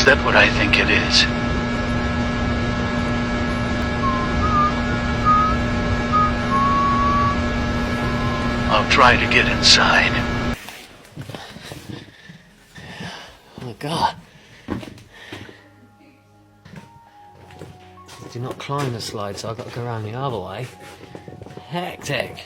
Is that what I think it is? I'll try to get inside. Oh my god. Do not climb the slide, so I've got to go around the other way. Hectic.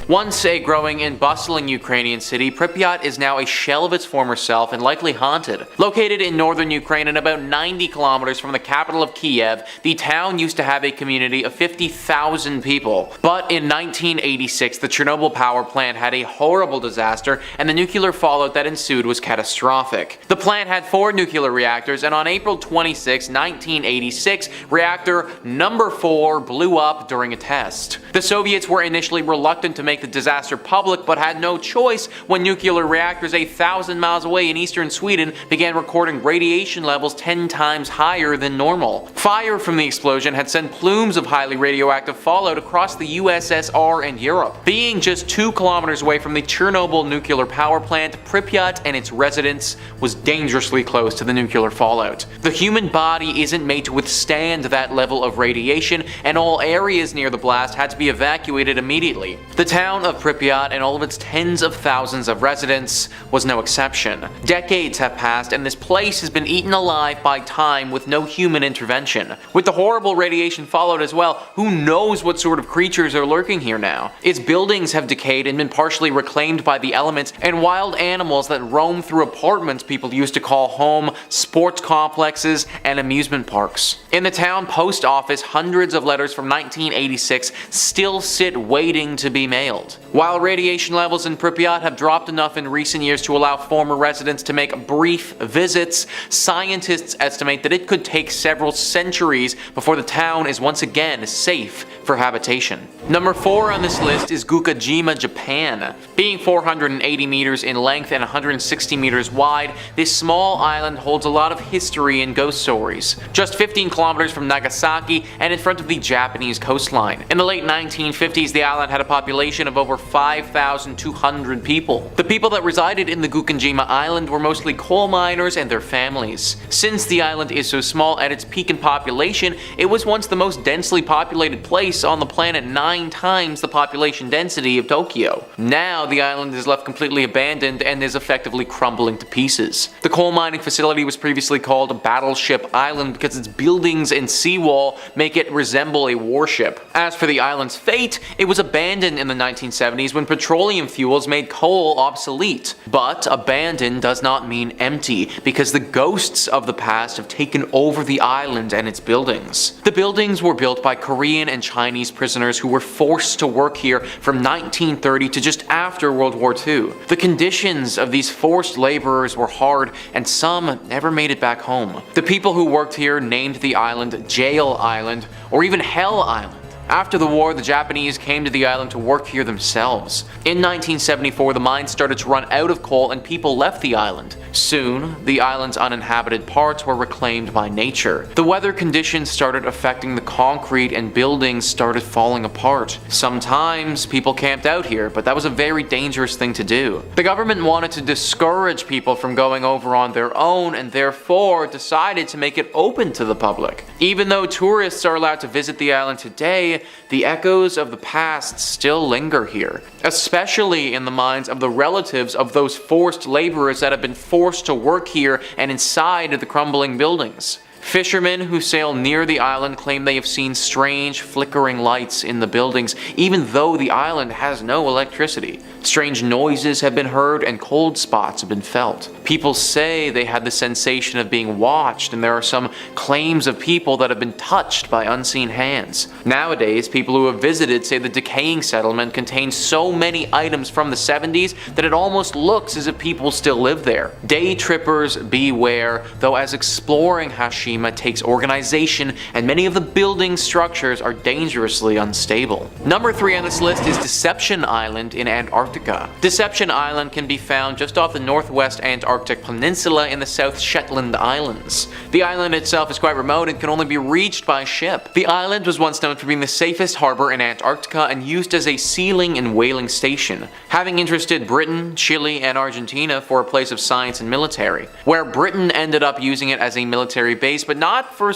Once a growing and bustling Ukrainian city, Pripyat is now a shell of its former self and likely haunted. Located in northern Ukraine and about 90 kilometers from the capital of Kiev, the town used to have a community of 50,000 people. But in 1986, the Chernobyl power plant had a horrible disaster, and the nuclear fallout that ensued was catastrophic. The plant had 4 nuclear reactors, and on April 26, 1986, reactor number 4 blew up during a test. The Soviets were initially reluctant to make the disaster public, but had no choice when nuclear reactors 1,000 miles away in eastern Sweden began recording radiation levels 10 times higher than normal. Fire from the explosion had sent plumes of highly radioactive fallout across the USSR and Europe. Being just 2 kilometers away from the Chernobyl nuclear power plant, Pripyat and its residents was dangerously close to the nuclear fallout. The human body isn't made to withstand that level of radiation, and all areas near the blast had to be evacuated immediately. The town of Pripyat and all of its tens of thousands of residents was no exception. Decades have passed, and this place has been eaten alive by time with no human intervention. With the horrible radiation fallout as well, who knows what sort of creatures are lurking here now? Its buildings have decayed and been partially reclaimed by the elements, and wild animals that roam through apartments people used to call home, sports complexes, and amusement parks. In the town post office, hundreds of letters from 1986 still sit waiting to be mailed. While radiation levels in Pripyat have dropped enough in recent years to allow former residents to make brief visits, scientists estimate that it could take several centuries before the town is once again safe for habitation. Number 4 on this list is Gukujima, Japan. Being 480 meters in length and 160 meters wide, this small island holds a lot of history and ghost stories. Just 15 kilometers from Nagasaki and in front of the Japanese coastline. In the late 1950s, the island had a population of over 5,200 people. The people that resided in the Gukujima Island were mostly coal miners and their families. Since the island is so small, at its peak in population, it was once the most densely populated place on the planet, 9 times the population density of Tokyo. Now the island is left completely abandoned and is effectively crumbling to pieces. The coal mining facility was previously called Battleship Island because its buildings and seawall make it resemble a warship. As for the island's fate, it was abandoned in the 1970s when petroleum fuels made coal obsolete. But abandoned does not mean empty, because the ghosts of the past have taken over the island and its buildings. The buildings were built by Korean and Chinese prisoners who were forced to work here from 1930 to just after World War II. The conditions of these forced laborers were hard, and some never made it back home. The people who worked here named the island Jail Island, or even Hell Island. After the war, the Japanese came to the island to work here themselves. In 1974, the mines started to run out of coal and people left the island. Soon, the island's uninhabited parts were reclaimed by nature. The weather conditions started affecting the concrete and buildings started falling apart. Sometimes people camped out here, but that was a very dangerous thing to do. The government wanted to discourage people from going over on their own and therefore decided to make it open to the public. Even though tourists are allowed to visit the island today, the echoes of the past still linger here, especially in the minds of the relatives of those forced laborers that have been forced to work here and inside the crumbling buildings. Fishermen who sail near the island claim they have seen strange flickering lights in the buildings, even though the island has no electricity. Strange noises have been heard and cold spots have been felt. People say they had the sensation of being watched, and there are some claims of people that have been touched by unseen hands. Nowadays, people who have visited say the decaying settlement contains so many items from the 70s that it almost looks as if people still live there. Day trippers beware, though as exploring Hashi Fukushima takes organization, and many of the building structures are dangerously unstable. Number 3 on this list is Deception Island in Antarctica. Deception Island can be found just off the northwest Antarctic peninsula in the South Shetland Islands. The island itself is quite remote and can only be reached by ship. The island was once known for being the safest harbor in Antarctica and used as a sealing and whaling station, having interested Britain, Chile, and Argentina for a place of science and military, where Britain ended up using it as a military base, but not for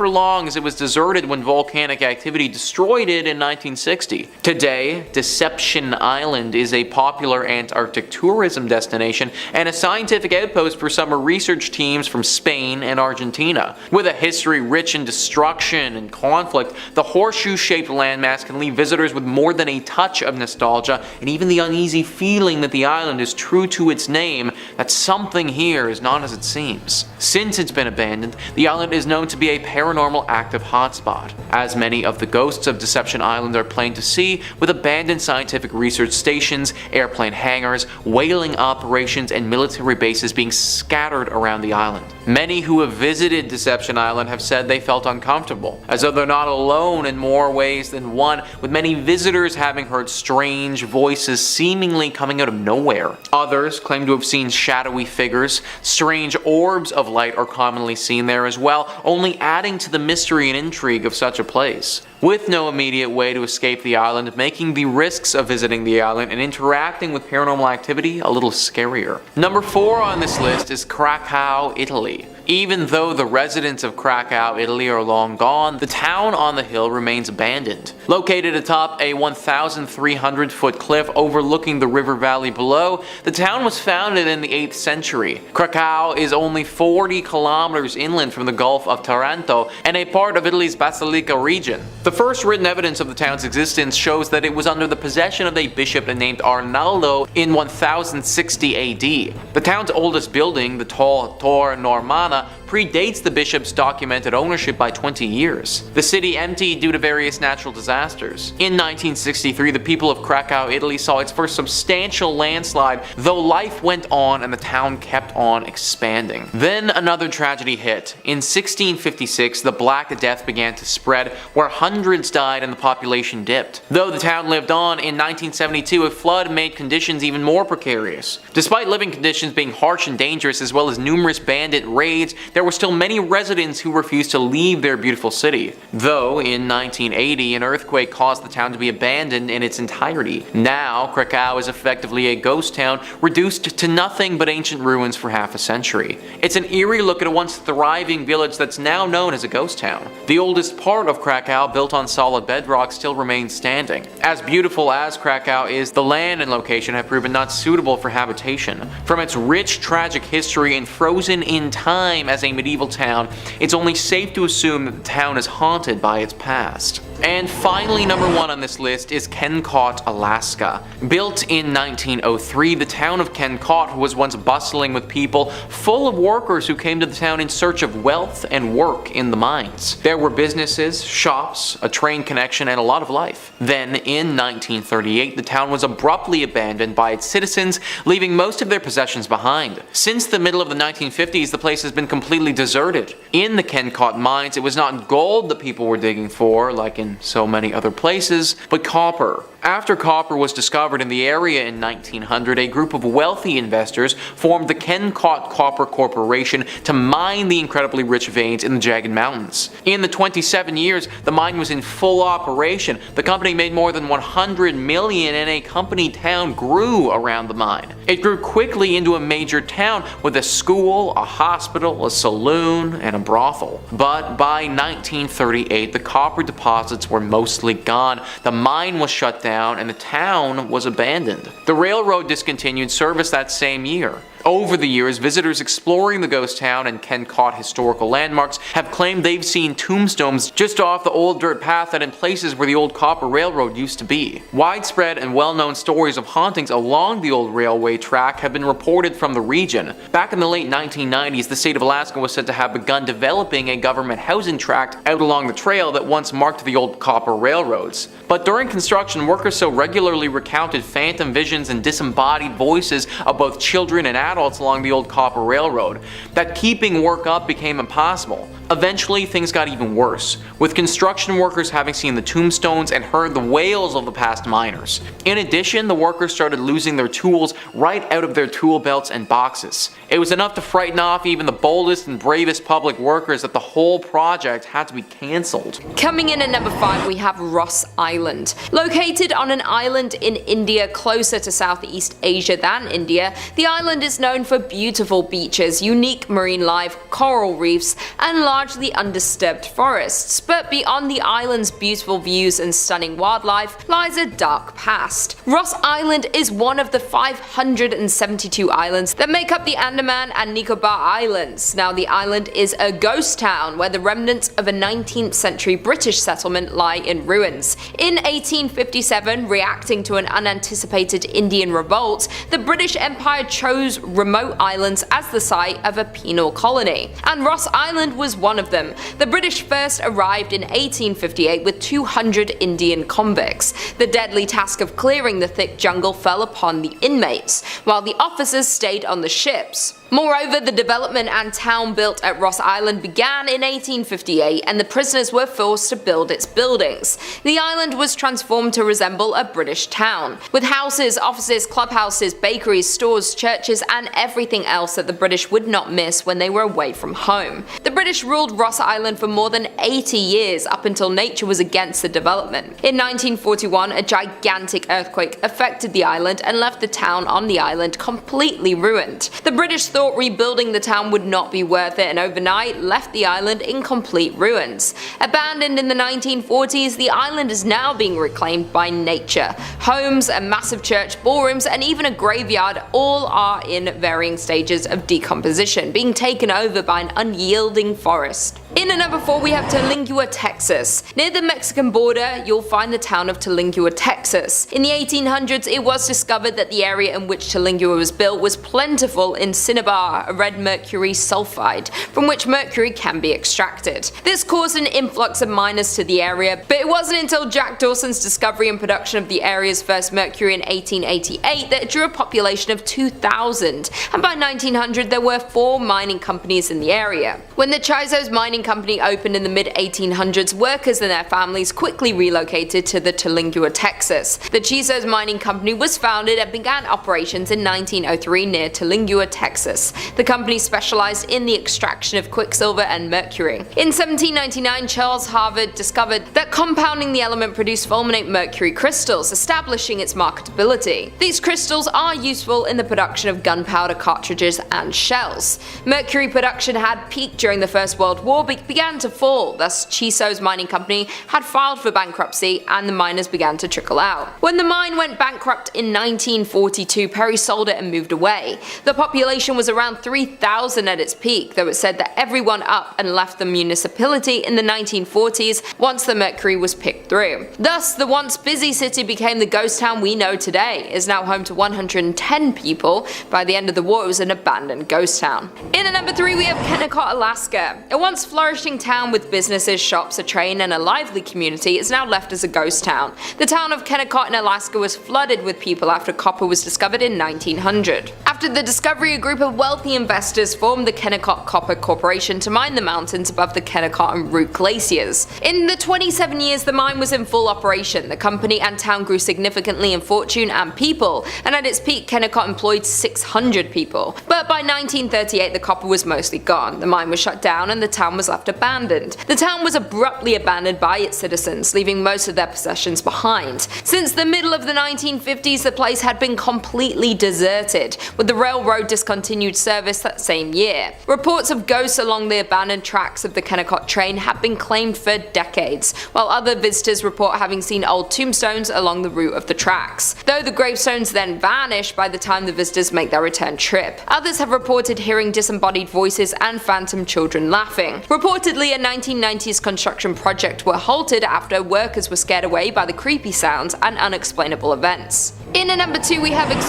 long, as it was deserted when volcanic activity destroyed it in 1960. Today, Deception Island is a popular Antarctic tourism destination and a scientific outpost for summer research teams from Spain and Argentina. With a history rich in destruction and conflict, the horseshoe-shaped landmass can leave visitors with more than a touch of nostalgia and even the uneasy feeling that the island is true to its name, that something here is not as it seems. Since it's been abandoned, the island is known to be a paranormal active hotspot, as many of the ghosts of Deception Island are plain to see, with abandoned scientific research stations, airplane hangars, whaling operations, and military bases being scattered around the island. Many who have visited Deception Island have said they felt uncomfortable, as though they're not alone in more ways than one, with many visitors having heard strange voices seemingly coming out of nowhere. Others claim to have seen shadowy figures. Strange orbs of light are commonly seen there as well, only adding to the mystery and intrigue of such a place. With no immediate way to escape the island, making the risks of visiting the island and interacting with paranormal activity a little scarier. Number 4 on this list is Krakow, Italy. Even though the residents of Krakow, Italy are long gone, the town on the hill remains abandoned. Located atop a 1,300-foot cliff overlooking the river valley below, the town was founded in the 8th century. Krakow is only 40 kilometers inland from the Gulf of Taranto and a part of Italy's Basilicata region. The first written evidence of the town's existence shows that it was under the possession of a bishop named Arnaldo in 1060 AD. The town's oldest building, the tall Tor Normana, predates the bishop's documented ownership by 20 years. The city emptied due to various natural disasters. In 1963, the people of Krakow, Italy saw its first substantial landslide, though life went on and the town kept on expanding. Then another tragedy hit. In 1656, the Black Death began to spread, where hundreds died and the population dipped. Though the town lived on, in 1972 a flood made conditions even more precarious. Despite living conditions being harsh and dangerous, as well as numerous bandit raids, there were still many residents who refused to leave their beautiful city. Though in 1980 an earthquake caused the town to be abandoned in its entirety. Now Krakow is effectively a ghost town, reduced to nothing but ancient ruins for half a century. It's an eerie look at a once thriving village that's now known as a ghost town. The oldest part of Krakow, built on solid bedrock, still remains standing. As beautiful as Krakow is, the land and location have proven not suitable for habitation. From its rich tragic history and frozen in time as a medieval town, it's only safe to assume that the town is haunted by its past. And finally, number 1 on this list is Kennecott, Alaska. Built in 1903, the town of Kennecott was once bustling with people, full of workers who came to the town in search of wealth and work in the mines. There were businesses, shops, a train connection, and a lot of life. Then, in 1938, the town was abruptly abandoned by its citizens, leaving most of their possessions behind. Since the middle of the 1950s, the place has been completely deserted. In the Kennecott mines, it was not gold that people were digging for, like in so many other places, but copper. After copper was discovered in the area in 1900, a group of wealthy investors formed the Kennecott Copper Corporation to mine the incredibly rich veins in the jagged mountains. In the 27 years the mine was in full operation, the company made more than $100 million and a company town grew around the mine. It grew quickly into a major town with a school, a hospital, a saloon, and a brothel. But by 1938, the copper deposits were mostly gone, the mine was shut down, and the town was abandoned. The railroad discontinued service that same year. Over the years, visitors exploring the ghost town and Kennecott historical landmarks have claimed they've seen tombstones just off the old dirt path and in places where the old copper railroad used to be. Widespread and well-known stories of hauntings along the old railway track have been reported from the region. Back in the late 1990s, the state of Alaska was said to have begun developing a government housing tract out along the trail that once marked the old old copper railroads. But during construction, workers so regularly recounted phantom visions and disembodied voices of both children and adults along the old copper railroad that keeping work up became impossible. Eventually, things got even worse, with construction workers having seen the tombstones and heard the wails of the past miners. In addition, the workers started losing their tools right out of their tool belts and boxes. It was enough to frighten off even the boldest and bravest public workers that the whole project had to be cancelled. Coming in at number 5, we have Ross Island. Located on an island in India closer to Southeast Asia than India, the island is known for beautiful beaches, unique marine life, coral reefs, and largely undisturbed forests. But beyond the island's beautiful views and stunning wildlife lies a dark past. Ross Island is one of the 572 islands that make up the Andaman and Nicobar Islands. Now, the island is a ghost town where the remnants of a 19th century British settlement lie in ruins. In 1857, reacting to an unanticipated Indian revolt, the British Empire chose remote islands as the site of a penal colony, and Ross Island was one of them. The British first arrived in 1858 with 200 Indian convicts. The deadly task of clearing the thick jungle fell upon the inmates, while the officers stayed on the ships. Moreover, the development and town built at Ross Island began in 1858, and the prisoners were forced to build its buildings. The island was transformed to resemble a British town, with houses, offices, clubhouses, bakeries, stores, churches, and everything else that the British would not miss when they were away from home. The British ruled Ross Island for more than 80 years, up until nature was against the development. In 1941, a gigantic earthquake affected the island and left the town on the island completely ruined. The British thought rebuilding the town would not be worth it, and overnight left the island in complete ruins. Abandoned in the 1940s, the island is now being reclaimed by nature. Homes, a massive church, ballrooms, and even a graveyard all are in varying stages of decomposition, being taken over by an unyielding forest. In at number 4, we have Tulingua, Texas. Near the Mexican border, you'll find the town of Tulingua, Texas. In the 1800s, it was discovered that the area in which Tulingua was built was plentiful in cinnabar, a red mercury sulfide, from which mercury can be extracted. This caused an influx of miners to the area, but it wasn't until Jack Dawson's discovery and production of the area's first mercury in 1888 that it drew a population of 2,000, and by 1900 there were 4 mining companies in the area. When the Chisos Mining Company opened in the mid-1800s, workers and their families quickly relocated to the Tulingua, Texas. The Chisos Mining Company was founded and began operations in 1903 near Tulingua, Texas. The company specialized in the extraction of quicksilver and mercury. In 1799, Charles Harvard discovered that compounding the element produced fulminate mercury crystals, establishing its marketability. These crystals are useful in the production of gunpowder cartridges and shells. Mercury production had peaked during the First World War but began to fall, thus Chisos Mining Company had filed for bankruptcy and the miners began to trickle out. When the mine went bankrupt in 1942, Perry sold it and moved away. The population was around 3,000 at its peak, though it said that everyone up and left the municipality in the 1940s once the mercury was picked through. Thus, the once busy city became the ghost town we know today. It is now home to 110 people. By the end of the war, it was an abandoned ghost town. In at number 3, we have Kennecott, Alaska. A once flourishing town with businesses, shops, a train, and a lively community is now left as a ghost town. The town of Kennecott in Alaska was flooded with people after copper was discovered in 1900. After the discovery, a group of wealthy investors formed the Kennecott Copper Corporation to mine the mountains above the Kennecott and Root glaciers. In the 27 years the mine was in full operation, the company and town grew significantly in fortune and people, and at its peak Kennecott employed 600 people. But by 1938 the copper was mostly gone, the mine was shut down and the town was left abandoned. The town was abruptly abandoned by its citizens, leaving most of their possessions behind. Since the middle of the 1950s the place had been completely deserted, with the railroad discontinued service that same year. Reports of ghosts along the abandoned tracks of the Kennecott train have been claimed for decades, while other visitors report having seen old tombstones along the route of the tracks, though the gravestones then vanish by the time the visitors make their return trip. Others have reported hearing disembodied voices and phantom children laughing. Reportedly, a 1990s construction project were halted after workers were scared away by the creepy sounds and unexplainable events. In at number 2 we have Exclusion,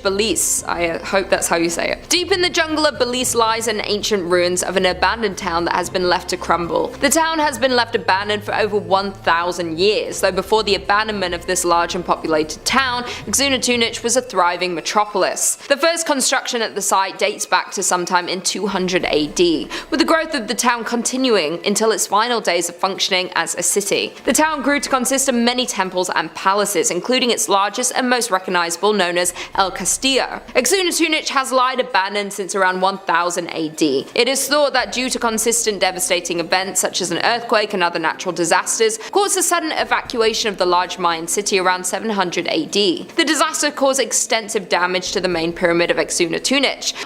Belize. I hope that's how you say it. Deep in the jungle of Belize lies an ancient ruins of an abandoned town that has been left to crumble. The town has been left abandoned for over 1,000 years, though before the abandonment of this large and populated town, Exclusion was a thriving metropolis. The first construction at the site dates back to sometime in 200 AD, with the growth of the town continuing until its final days of functioning as a city. The town grew to consist of many temples and palaces, including its largest and most recognizable, known as El Castillo. Exclusion has lied abandoned since around 1000 AD. It is thought that due to consistent devastating events such as an earthquake and other natural disasters, caused a sudden evacuation of the large Mayan city around 700 AD. The disaster caused extensive damage to the main pyramid of Exclusion.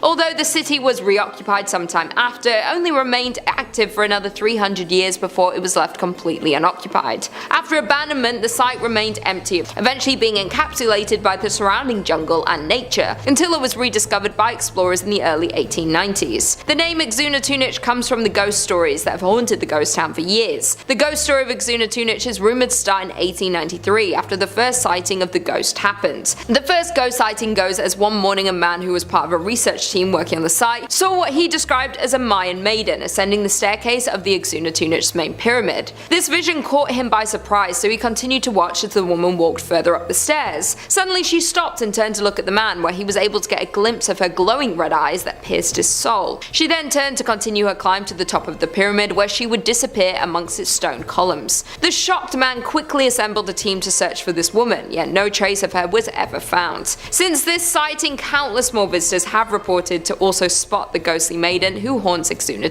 Although the city was reoccupied sometime after, it only remained active for another 300 years before it was left completely unoccupied. After abandonment, the site remained empty, eventually being encapsulated by the surrounding jungle and nature, until it was rediscovered by explorers in the early 1890s. The name Exclusion comes from the ghost stories that have haunted the ghost town for years. The ghost story of Exclusion is rumored to start in 1893, after the first sighting of the ghost happened. The first ghost sighting goes as one morning a man who was part of a research team working on the site saw what he described as a Mayan maiden ascending the staircase of the Exclusion's main pyramid. This vision caught him by surprise, so he continued to watch as the woman walked further up the stairs. Suddenly she stopped and turned to look at the man, where he was able to get a glimpse of her glowing red eyes that pierced his soul. She then turned to continue her climb to the top of the pyramid, where she would disappear amongst its stone columns. The shocked man quickly assembled a team to search for this woman, yet no trace of her was ever found. Since this sighting, countless more visitors have reported to also spot the ghostly maiden who haunts Exclusion.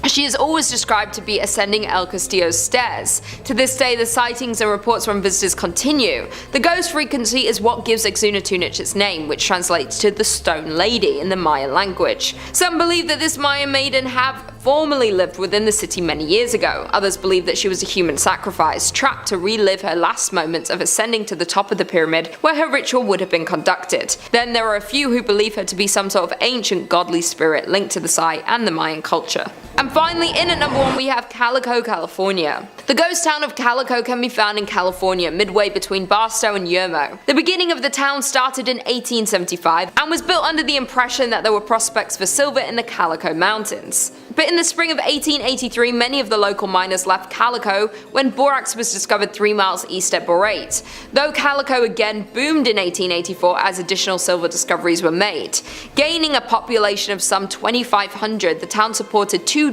She is always described to be ascending El Castillo's stairs. To this day, the sightings and reports from visitors continue. The ghost frequency is what gives Exclusion its name, which translates to the Stone Lady in the Mayan language. Some believe that this Mayan maiden have formerly lived within the city many years ago. Others believe that she was a human sacrifice, trapped to relive her last moments of ascending to the top of the pyramid where her ritual would have been conducted. Then there are a few who believe her to be some sort of ancient godly spirit linked to the site and the Mayan culture. And finally, in at number 1 we have Calico, California. The ghost town of Calico can be found in California, midway between Barstow and Yermo. The beginning of the town started in 1875 and was built under the impression that there were prospects for silver in the Calico Mountains. But in the spring of 1883, many of the local miners left Calico when borax was discovered 3 miles east at Borate. Though Calico again boomed in 1884 as additional silver discoveries were made. Gaining a population of some 2,500, the town supported 24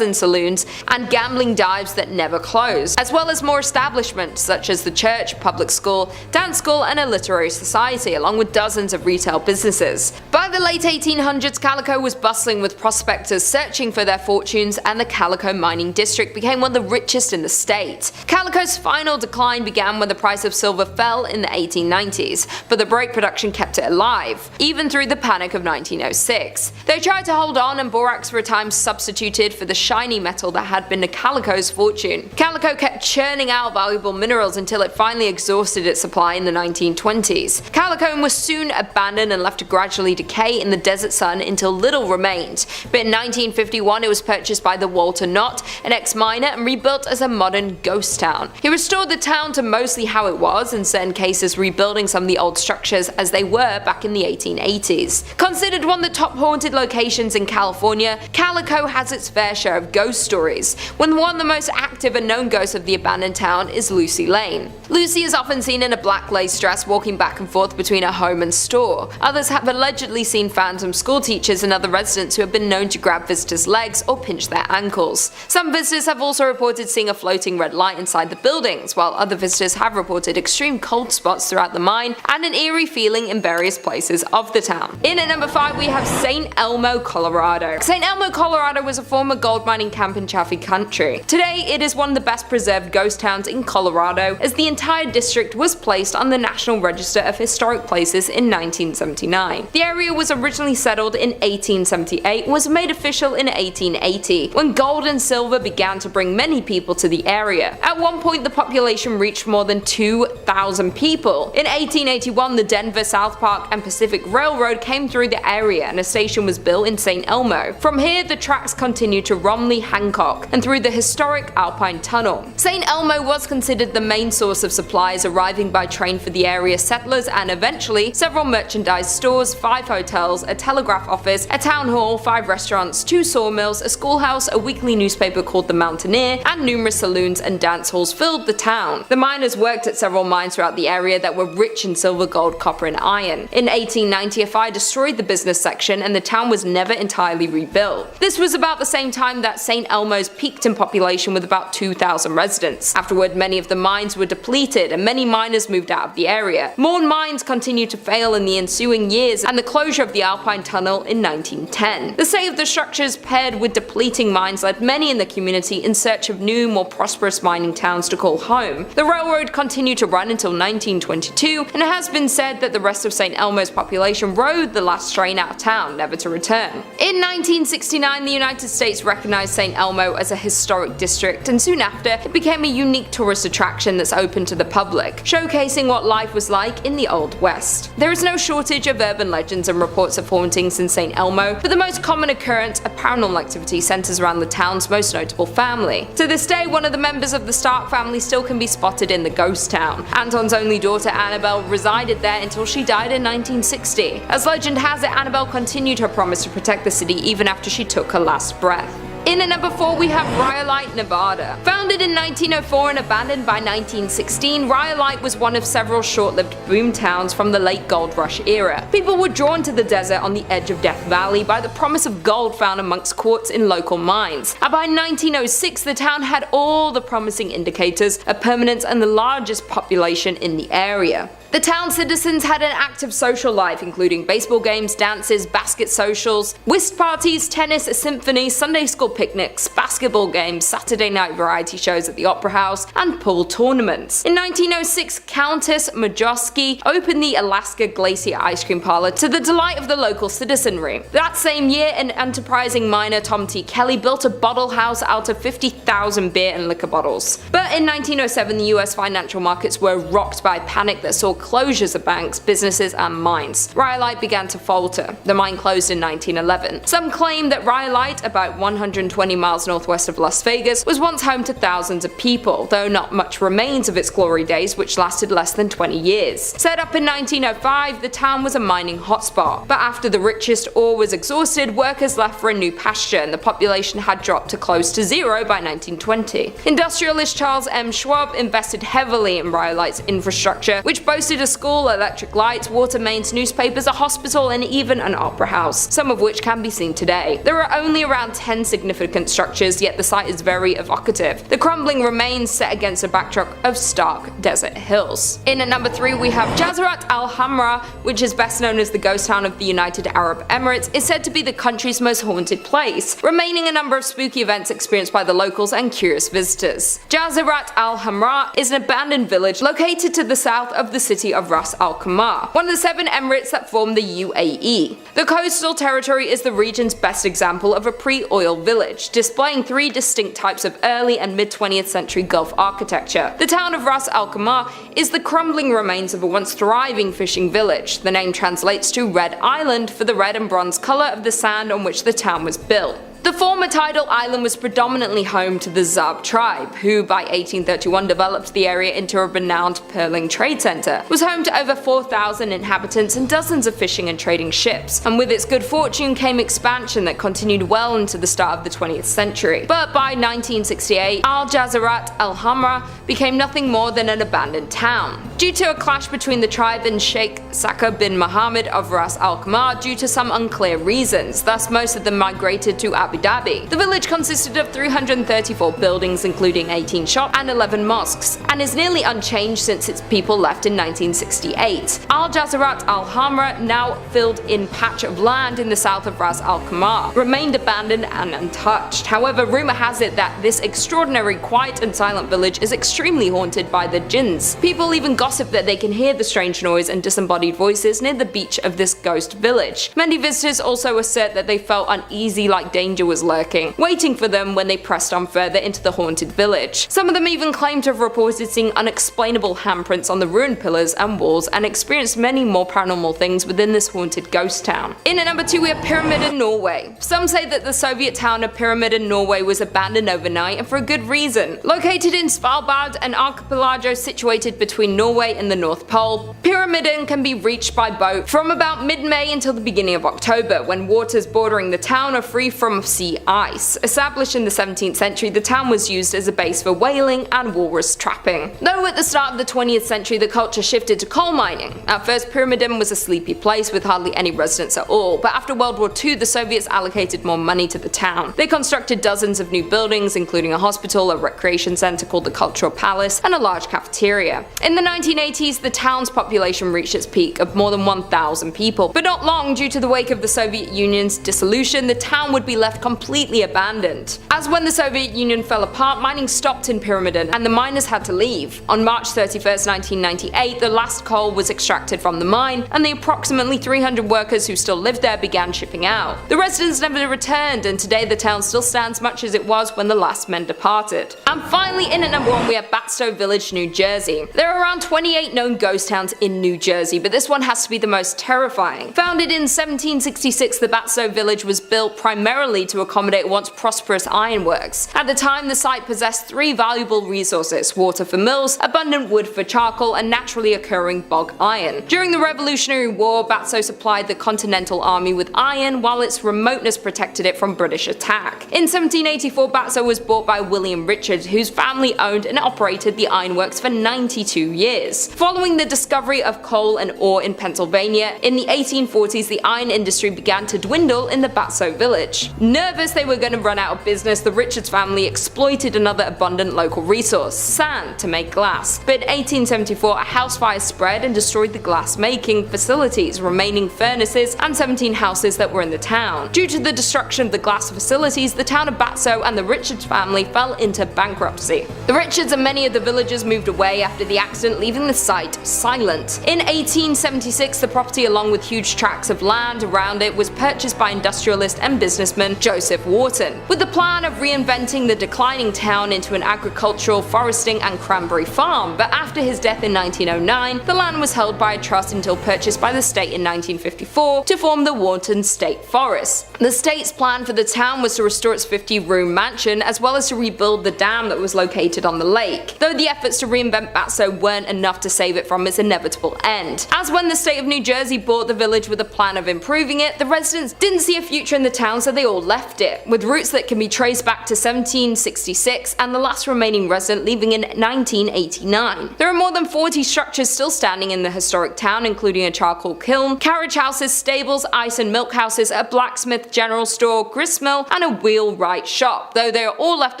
saloons and gambling dives that never closed, as well as more establishments such as the church, public school, dance school, and a literary society, along with dozens of retail businesses. By the late 1800s, Calico was bustling with prospectors searching for their fortunes, and the Calico mining district became one of the richest in the state. Calico's final decline began when the price of silver fell in the 1890s, but the break production kept it alive, even through the panic of 1906. They tried to hold on, and borax for a time substituted for the shiny metal that had been Calico's fortune. Calico kept churning out valuable minerals until it finally exhausted its supply in the 1920s. Calico was soon abandoned and left to gradually decay in the desert sun until little remained, but in 1951 it was purchased by the Walter Knott, an ex-miner, and rebuilt as a modern ghost town. He restored the town to mostly how it was, in certain cases rebuilding some of the old structures as they were back in the 1880s. Considered one of the top haunted locations in California, Calico has its fair share of ghost stories, when one of the most active and known ghosts of the abandoned town is Lucy Lane. Lucy is often seen in a black lace dress walking back and forth between her home and store. Others have allegedly seen phantom school teachers and other residents who have been known to grab visitors' legs or pinch their ankles. Some visitors have also reported seeing a floating red light inside the buildings, while other visitors have reported extreme cold spots throughout the mine and an eerie feeling in various places of the town. In at number 5 we have St. Elmo, Colorado. St. Elmo, Colorado was a former gold mining camp in Chaffee Country. Today it is one of the best preserved ghost towns in Colorado, as the entire district was placed on the National Register of Historic Places in 1979. The area was originally settled in 1878 and was made official in 1880, when gold and silver began to bring many people to the area. At one point the population reached more than 2,000 people. In 1881 the Denver, South Park, and Pacific Railroad came through the area and a station was built in St. Elmo. From here the tracks continued to Romley, Hancock, and through the historic Alpine Tunnel. St. St. Elmo was considered the main source of supplies arriving by train for the area settlers, and eventually several merchandise stores, 5 hotels, a telegraph office, a town hall, 5 restaurants, 2 sawmills, a schoolhouse, a weekly newspaper called The Mountaineer, and numerous saloons and dance halls filled the town. The miners worked at several mines throughout the area that were rich in silver, gold, copper, and iron. In 1890, a fire destroyed the business section and the town was never entirely rebuilt. This was about the same time that St. Elmo's peaked in population with about 2,000 residents. Afterward, many of the mines were depleted and many miners moved out of the area. More mines continued to fail in the ensuing years, and the closure of the Alpine Tunnel in 1910. The state of the structures paired with depleting mines led many in the community in search of new, more prosperous mining towns to call home. The railroad continued to run until 1922, and it has been said that the rest of St. Elmo's population rode the last train out of town, never to return. In 1969, the United States recognized St. Elmo as a historic district, and soon after, it became a unique tourist attraction that's open to the public, showcasing what life was like in the Old West. There is no shortage of urban legends and reports of hauntings in St. Elmo, but the most common occurrence of paranormal activity centers around the town's most notable family. To this day, one of the members of the Stark family still can be spotted in the ghost town. Anton's only daughter Annabelle resided there until she died in 1960. As legend has it, Annabelle continued her promise to protect the city even after she took her last breath. In at number 4 we have Rhyolite, Nevada. Founded in 1904 and abandoned by 1916, Rhyolite was one of several short-lived boom towns from the late gold rush era. People were drawn to the desert on the edge of Death Valley by the promise of gold found amongst quartz in local mines. And by 1906 the town had all the promising indicators of permanence and the largest population in the area. The town's citizens had an active social life, including baseball games, dances, basket socials, whist parties, tennis, a symphony, Sunday school picnics, basketball games, Saturday night variety shows at the Opera House, and pool tournaments. In 1906, Countess Majowski opened the Alaska Glacier Ice Cream Parlor to the delight of the local citizenry. That same year, an enterprising miner, Tom T. Kelly, built a bottle house out of 50,000 beer and liquor bottles. But in 1907, the US financial markets were rocked by panic that saw closures of banks, businesses, and mines. Rhyolite began to falter. The mine closed in 1911. Some claim that Rhyolite, about 120 miles northwest of Las Vegas, was once home to thousands of people, though not much remains of its glory days, which lasted less than 20 years. Set up in 1905, the town was a mining hotspot, but after the richest ore was exhausted, workers left for a new pasture, and the population had dropped to close to zero by 1920. Industrialist Charles M. Schwab invested heavily in Rhyolite's infrastructure, which boasted a school, electric lights, water mains, newspapers, a hospital, and even an opera house, some of which can be seen today. There are only around 10 significant structures, yet the site is very evocative. The crumbling remains set against a backdrop of stark desert hills. In at number 3 we have Jazeerat al-Hamra, which is best known as the ghost town of the United Arab Emirates, is said to be the country's most haunted place, remaining a number of spooky events experienced by the locals and curious visitors. Jazeerat al-Hamra is an abandoned village located to the south of the city of Ras Al Khaimah, one of the 7 emirates that form the UAE. The coastal territory is the region's best example of a pre-oil village, displaying 3 distinct types of early and mid-20th century Gulf architecture. The town of Ras Al Khaimah is the crumbling remains of a once thriving fishing village. The name translates to Red Island for the red and bronze color of the sand on which the town was built. The former tidal island was predominantly home to the Zab tribe, who by 1831 developed the area into a renowned pearling trade center, was home to over 4,000 inhabitants and dozens of fishing and trading ships, and with its good fortune came expansion that continued well into the start of the 20th century. But by 1968, Al-Jazeerat al-Hamra became nothing more than an abandoned town, due to a clash between the tribe and Sheikh Saka bin Mohammed of Ras Al Khaimah due to some unclear reasons. Thus, most of them migrated to Abu Dhabi. The village consisted of 334 buildings, including 18 shops and 11 mosques, and is nearly unchanged since its people left in 1968. Al-Jazeerat al-Hamra, now filled-in patch of land in the south of Ras Al Khaimah, remained abandoned and untouched. However, rumor has it that this extraordinary quiet and silent village is extremely haunted by the jinns. People even gossip that they can hear the strange noise and disembodied voices near the beach of this ghost village. Many visitors also assert that they felt uneasy, like danger danger was lurking, waiting for them when they pressed on further into the haunted village. Some of them even claimed to have reported seeing unexplainable handprints on the ruined pillars and walls and experienced many more paranormal things within this haunted ghost town. In at number 2 we have Pyramid in Norway. Some say that the Soviet town of Pyramid in Norway was abandoned overnight and for a good reason. Located in Svalbard, an archipelago situated between Norway and the North Pole, Pyramiden can be reached by boat from about mid-May until the beginning of October, when waters bordering the town are free from sea ice. Established in the 17th century, the town was used as a base for whaling and walrus trapping. Though at the start of the 20th century the culture shifted to coal mining. At first Pyramiden was a sleepy place with hardly any residents at all, but after World War II the Soviets allocated more money to the town. They constructed dozens of new buildings, including a hospital, a recreation centre called the Cultural Palace, and a large cafeteria. In the 1980s the town's population reached its peak of more than 1,000 people, but not long due to the wake of the Soviet Union's dissolution the town would be left completely abandoned. As when the Soviet Union fell apart, mining stopped in Pyramiden and the miners had to leave. On March 31st, 1998 the last coal was extracted from the mine and the approximately 300 workers who still lived there began shipping out. The residents never returned and today the town still stands much as it was when the last men departed. And finally in at number 1 we have Batstow Village, New Jersey. There are around 28 known ghost towns in New Jersey, but this one has to be the most terrifying. Founded in 1766, the Batstow Village was built primarily to accommodate once prosperous ironworks. At the time the site possessed 3 valuable resources: water for mills, abundant wood for charcoal, and naturally occurring bog iron. During the Revolutionary War, Batstow supplied the Continental Army with iron, while its remoteness protected it from British attack. In 1784 Batstow was bought by William Richard, whose family owned and operated the ironworks for 92 years. Following the discovery of coal and ore in Pennsylvania, in the 1840s the iron industry began to dwindle in the Batstow village. Nervous they were going to run out of business, the Richards family exploited another abundant local resource, sand, to make glass. But in 1874 a house fire spread and destroyed the glass making facilities, remaining furnaces, and 17 houses that were in the town. Due to the destruction of the glass facilities, the town of Batstow and the Richards family fell into bankruptcy. The Richards and many of the villagers moved away after the accident, leaving the site silent. In 1876 the property, along with huge tracts of land around it, was purchased by industrialist and businessman Joseph Wharton, with the plan of reinventing the declining town into an agricultural, foresting and cranberry farm. But after his death in 1909 the land was held by a trust until purchased by the state in 1954 to form the Wharton State Forest. The state's plan for the town was to restore its 50-room mansion as well as to rebuild the dam that was located on the lake, though the efforts to reinvent Batstow weren't enough to save it from its inevitable end. As when the state of New Jersey bought the village with a plan of improving it, the residents didn't see a future in the town, so they all left it, with roots that can be traced back to 1766 and the last remaining resident leaving in 1989. There are more than 40 structures still standing in the historic town, including a charcoal kiln, carriage houses, stables, ice and milk houses, a blacksmith, general store, gristmill, and a wheelwright shop, though they are all left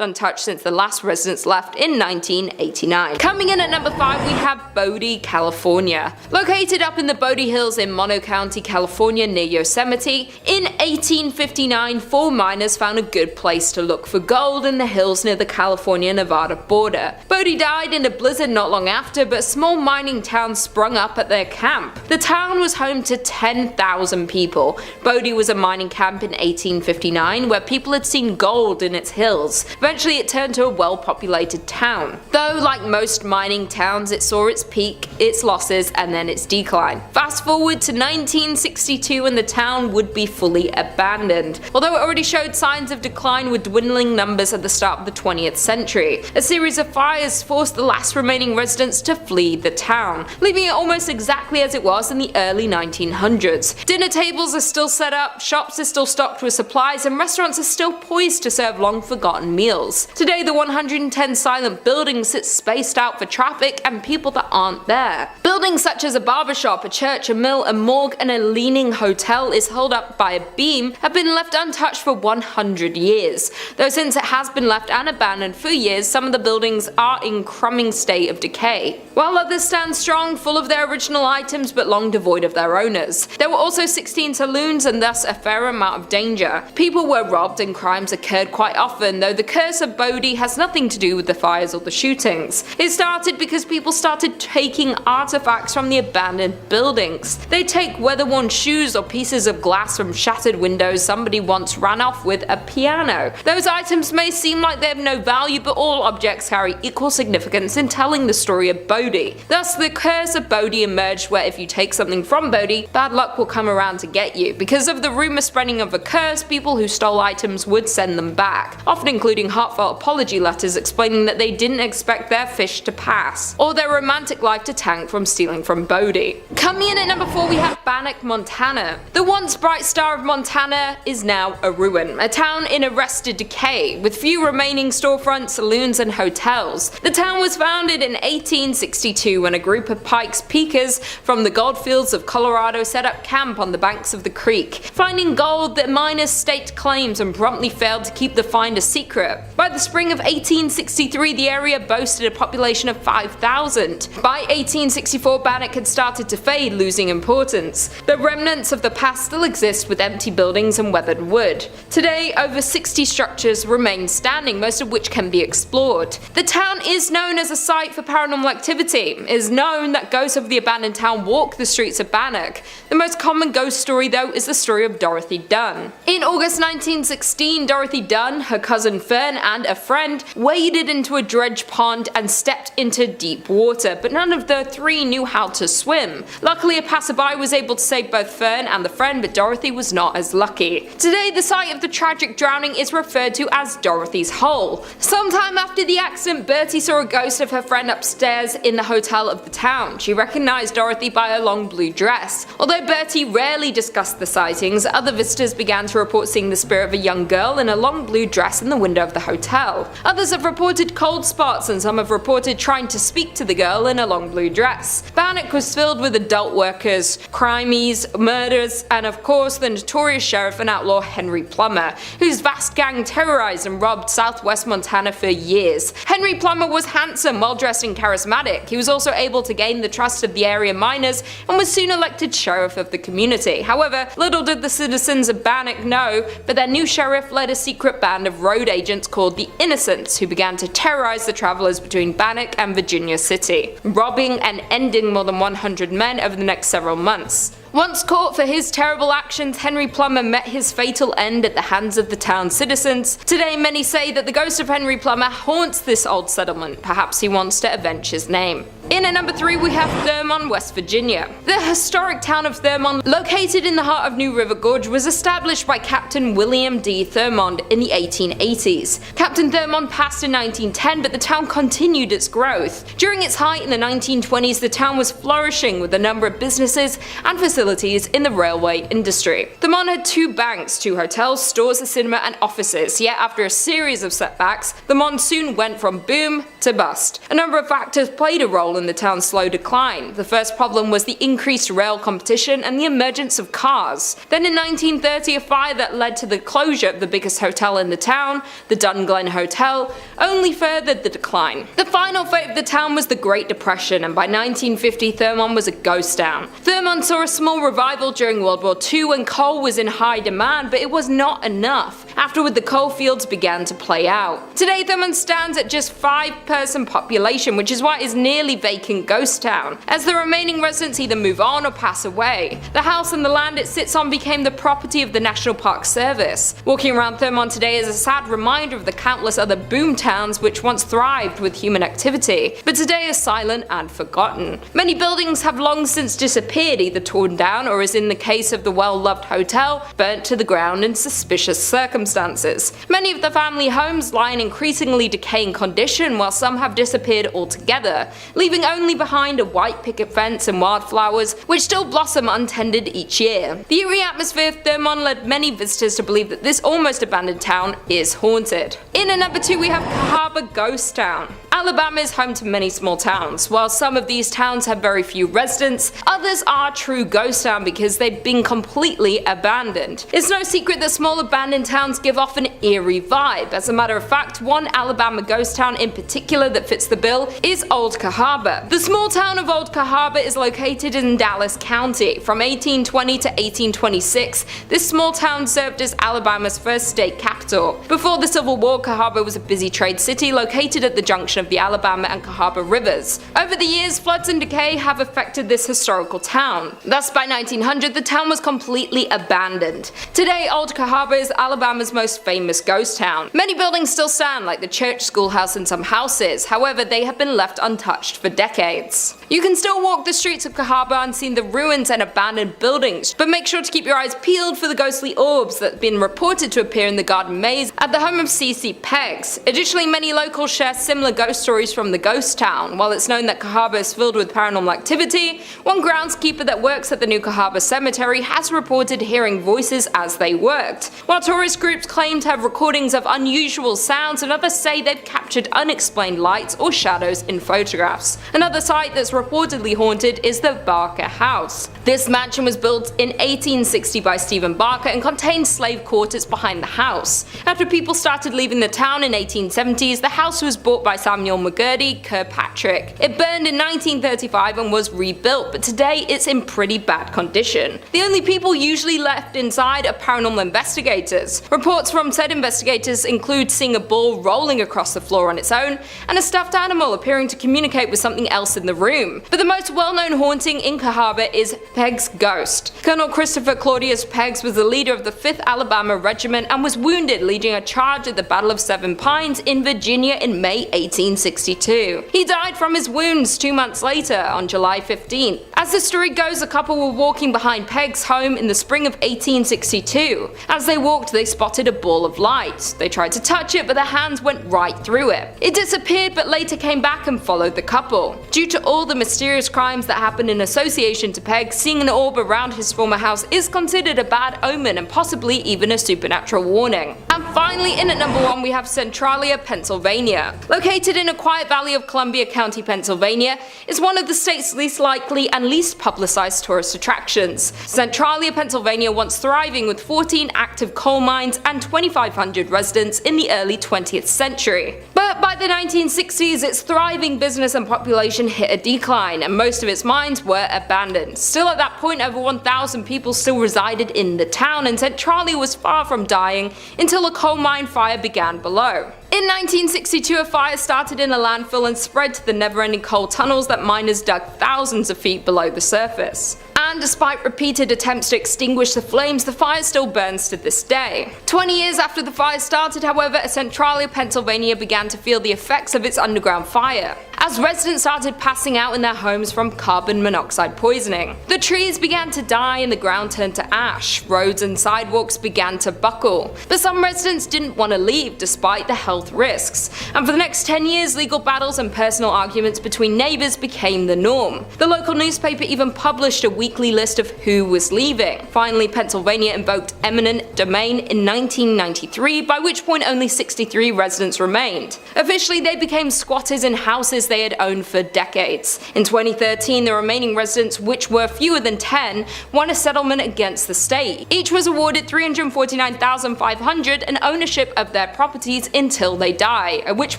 untouched since the last residents left in 1989. Coming in at number 5 we have Bodie, California. Located up in the Bodie Hills in Mono County, California near Yosemite, in 1859 4 miners found a good place to look for gold in the hills near the California-Nevada border. Bodie died in a blizzard not long after, but a small mining town sprung up at their camp. The town was home to 10,000 people. Bodie was a mining camp in 1859 where people had seen gold in its hills. Eventually it turned to a well-populated town. Though like most mining towns it saw its peak, its losses, and then its decline. Fast forward to 1962 and the town would be fully abandoned, although it already showed signs of decline with dwindling numbers at the start of the 20th century. A series of fires forced the last remaining residents to flee the town, leaving it almost exactly as it was in the early 1900s. Dinner tables are still set up, shops are still stocked with supplies, and restaurants are still poised to serve long-forgotten meals. Today the 110 silent buildings sit spaced out for traffic and people that aren't there. Buildings such as a barbershop, a church, a mill, a morgue, and a leaning hotel is held up by a beam have been left untouched for 100 years. Though since it has been left and abandoned for years, some of the buildings are in crumbling state of decay. while others stand strong, full of their original items but long devoid of their owners. There were also 16 saloons and thus a fair amount of danger. People were robbed and crimes occurred quite often, though the curse of Bodie has nothing to do with the fires or the shootings. It started because people started taking artifacts from the abandoned buildings. They take weather-worn shoes or pieces of glass from shattered windows. Somebody once ran off with a piano. Those items may seem like they have no value, but all objects carry equal significance in telling the story of Bodie. Thus, the curse of Bodie emerged, where if you take something from Bodie, bad luck will come around to get you. Because of the rumor spreading of a curse, people who stole items would send them back, often including heartfelt apology letters explaining that they didn't expect their fish to pass, or their romantic life to tank from stealing from Bodie. Coming in at number 4, we have Bannack, Montana. The once bright star of Montana is now a ruin, a town in arrested decay, with few remaining storefronts, saloons, and hotels. The town was founded in 1862 when a group of Pikes Peakers from the goldfields of Colorado set up camp on the banks of the creek. Finding gold, the miners staked claims and promptly failed to keep the find a secret. By the spring of 1863, the area boasted a population of 5,000. By 1864, Bannack had started to fade, losing importance. The remnants of the past still exist with empty buildings and weathered wood. Today, over 60 structures remain standing, most of which can be explored. The town is known as a site for paranormal activity. It is known that ghosts of the abandoned town walk the streets of Bannack. The most common ghost story, though, is the story of Dorothy Dunn. In August 1916, Dorothy Dunn, her cousin Fern, and a friend waded into a dredged pond and stepped into deep water, but none of the three knew how to swim. Luckily, a passerby was able to save both Fern and the friend, but Dorothy was not as lucky. Today, the site of the tragic drowning is referred to as Dorothy's Hole. Sometime after the accident, Bertie saw a ghost of her friend upstairs in the hotel of the town. She recognized Dorothy by her long blue dress. Although Bertie rarely discussed the sightings, other visitors began to report seeing the spirit of a young girl in a long blue dress in the window of the hotel. Others have reported cold spots, and some have reported trying to speak to the girl in a long blue dress. Bannack was filled with adult workers, crimies, murders, and of course the notorious sheriff and outlaw Henry Plummer, whose vast gang terrorized and robbed southwest Montana for years. Henry Plummer was handsome, well-dressed, and charismatic. He was also able to gain the trust of the area miners and was soon elected sheriff of the community. However, little did the citizens of Bannack know, but their new sheriff led a secret band of road agents called the Innocents, who began to terrorize the travelers between Bannack and Virginia City, robbing and ending more than 100 men over the next several months. Once caught for his terrible actions, Henry Plummer met his fatal end at the hands of the town's citizens. Today, many say that the ghost of Henry Plummer haunts this old settlement. Perhaps he wants to avenge his name. In at number 3, we have Thurmond, West Virginia. The historic town of Thurmond, located in the heart of New River Gorge, was established by Captain William D. Thurmond in the 1880s. Captain Thurmond passed in 1910, but the town continued its growth. During its height in the 1920s, the town was flourishing with a number of businesses and facilities in the railway industry. Thurmond had 2 banks, 2 hotels, stores, a cinema, and offices, yet after a series of setbacks, Thurmond soon went from boom to bust. A number of factors played a role in the town's slow decline. The first problem was the increased rail competition and the emergence of cars. Then in 1930, a fire that led to the closure of the biggest hotel in the town, the Dunglen Hotel, only furthered the decline. The final fate of the town was the Great Depression, and by 1950, Thurmond was a ghost town. Thurmond saw a small revival during World War II when coal was in high demand, but it was not enough. Afterward, the coal fields began to play out. Today, Thurmond stands at just 5-person population, which is why it is nearly vacant ghost town, as the remaining residents either move on or pass away. The house and the land it sits on became the property of the National Park Service. Walking around Thurmond today is a sad reminder of the countless other boom towns which once thrived with human activity, but today are silent and forgotten. Many buildings have long since disappeared, either torn down or, as in the case of the well-loved hotel, burnt to the ground in suspicious circumstances. Many of the family homes lie in increasingly decaying condition, while some have disappeared altogether, leaving only behind a white picket fence and wildflowers which still blossom untended each year. The eerie atmosphere of Thurmond led many visitors to believe that this almost abandoned town is haunted. In at number 2, we have Cahaba Ghost Town. Alabama is home to many small towns. While some of these towns have very few residents, others are true ghost town because they've been completely abandoned. It's no secret that small abandoned towns give off an eerie vibe. As a matter of fact, one Alabama ghost town in particular that fits the bill is Old Cahaba. The small town of Old Cahaba is located in Dallas County. From 1820 to 1826, this small town served as Alabama's first state capital. Before the Civil War, Cahaba was a busy trade city located at the junction of the Alabama and Cahaba rivers. Over the years, floods and decay have affected this historical town. Thus, by 1900, the town was completely abandoned. Today, Old Cahaba is Alabama's most famous ghost town. Many buildings still stand, like the church, schoolhouse, and some houses. However, they have been left untouched for decades. You can still walk the streets of Cahaba and see the ruins and abandoned buildings, but make sure to keep your eyes peeled for the ghostly orbs that have been reported to appear in the garden maze at the home of C.C. Peggs. Additionally, many locals share similar ghost stories from the ghost town. While it's known that Cahaba is filled with paranormal activity, one groundskeeper that works at the New Cahaba Cemetery has reported hearing voices as they worked. While tourist groups claim to have recordings of unusual sounds, and others say they've captured unexplained lights or shadows in photographs. Another site that's reportedly haunted is the Barker House. This mansion was built in 1860 by Stephen Barker and contained slave quarters behind the house. After people started leaving the town in 1870s, the house was bought by Samuel McGurdy Kirkpatrick. It burned in 1935 and was rebuilt, but today it's in pretty bad condition. The only people usually left inside are paranormal investigators. Reports from said investigators include seeing a ball rolling across the floor on its own, and a stuffed animal appearing to communicate with something else in the room. But the most well-known haunting in Cahaba is Peggs' ghost. Colonel Christopher Claudius Peggs was the leader of the 5th Alabama Regiment and was wounded leading a charge at the Battle of Seven Pines in Virginia in May 1862. He died from his wounds 2 months later, on July 15th. As the story goes, a couple were walking behind Peggs' home in the spring of 1862. As they walked, they spotted a ball of light. They tried to touch it, but their hands went right through it. It disappeared, but later came back and followed the couple. Due to all the mysterious crimes that happened in association to Peggs, seeing an orb around his former house is considered a bad omen and possibly even a supernatural warning. And finally, in at number 1, we have Centralia, Pennsylvania. Located in a quiet valley of Columbia County, Pennsylvania, is one of the state's least likely and least publicized tourist attractions. Centralia, Pennsylvania, once thriving with 14 active coal mines and 2,500 residents in the early 20th century. But by the 1960s, its thriving business and population hit a decline, and most of its mines were abandoned. Still at that point, over 1,000 people still resided in the town, and Centralia was far from dying until a coal mine fire began below. In 1962, a fire started in a landfill and spread to the never-ending coal tunnels that miners dug thousands of feet below the surface. And despite repeated attempts to extinguish the flames, the fire still burns to this day. 20 years after the fire started, however, Centralia, Pennsylvania began to feel the effects of its underground fire, as residents started passing out in their homes from carbon monoxide poisoning. The trees began to die and the ground turned to ash. Roads and sidewalks began to buckle. But some residents didn't want to leave despite the health risks. And for the next 10 years, legal battles and personal arguments between neighbors became the norm. The local newspaper even published a weekly list of who was leaving. Finally, Pennsylvania invoked eminent domain in 1993, by which point only 63 residents remained. Officially, they became squatters in houses they had owned for decades. In 2013, the remaining residents, which were fewer than 10, won a settlement against the state. Each was awarded $349,500 and ownership of their properties until they die, at which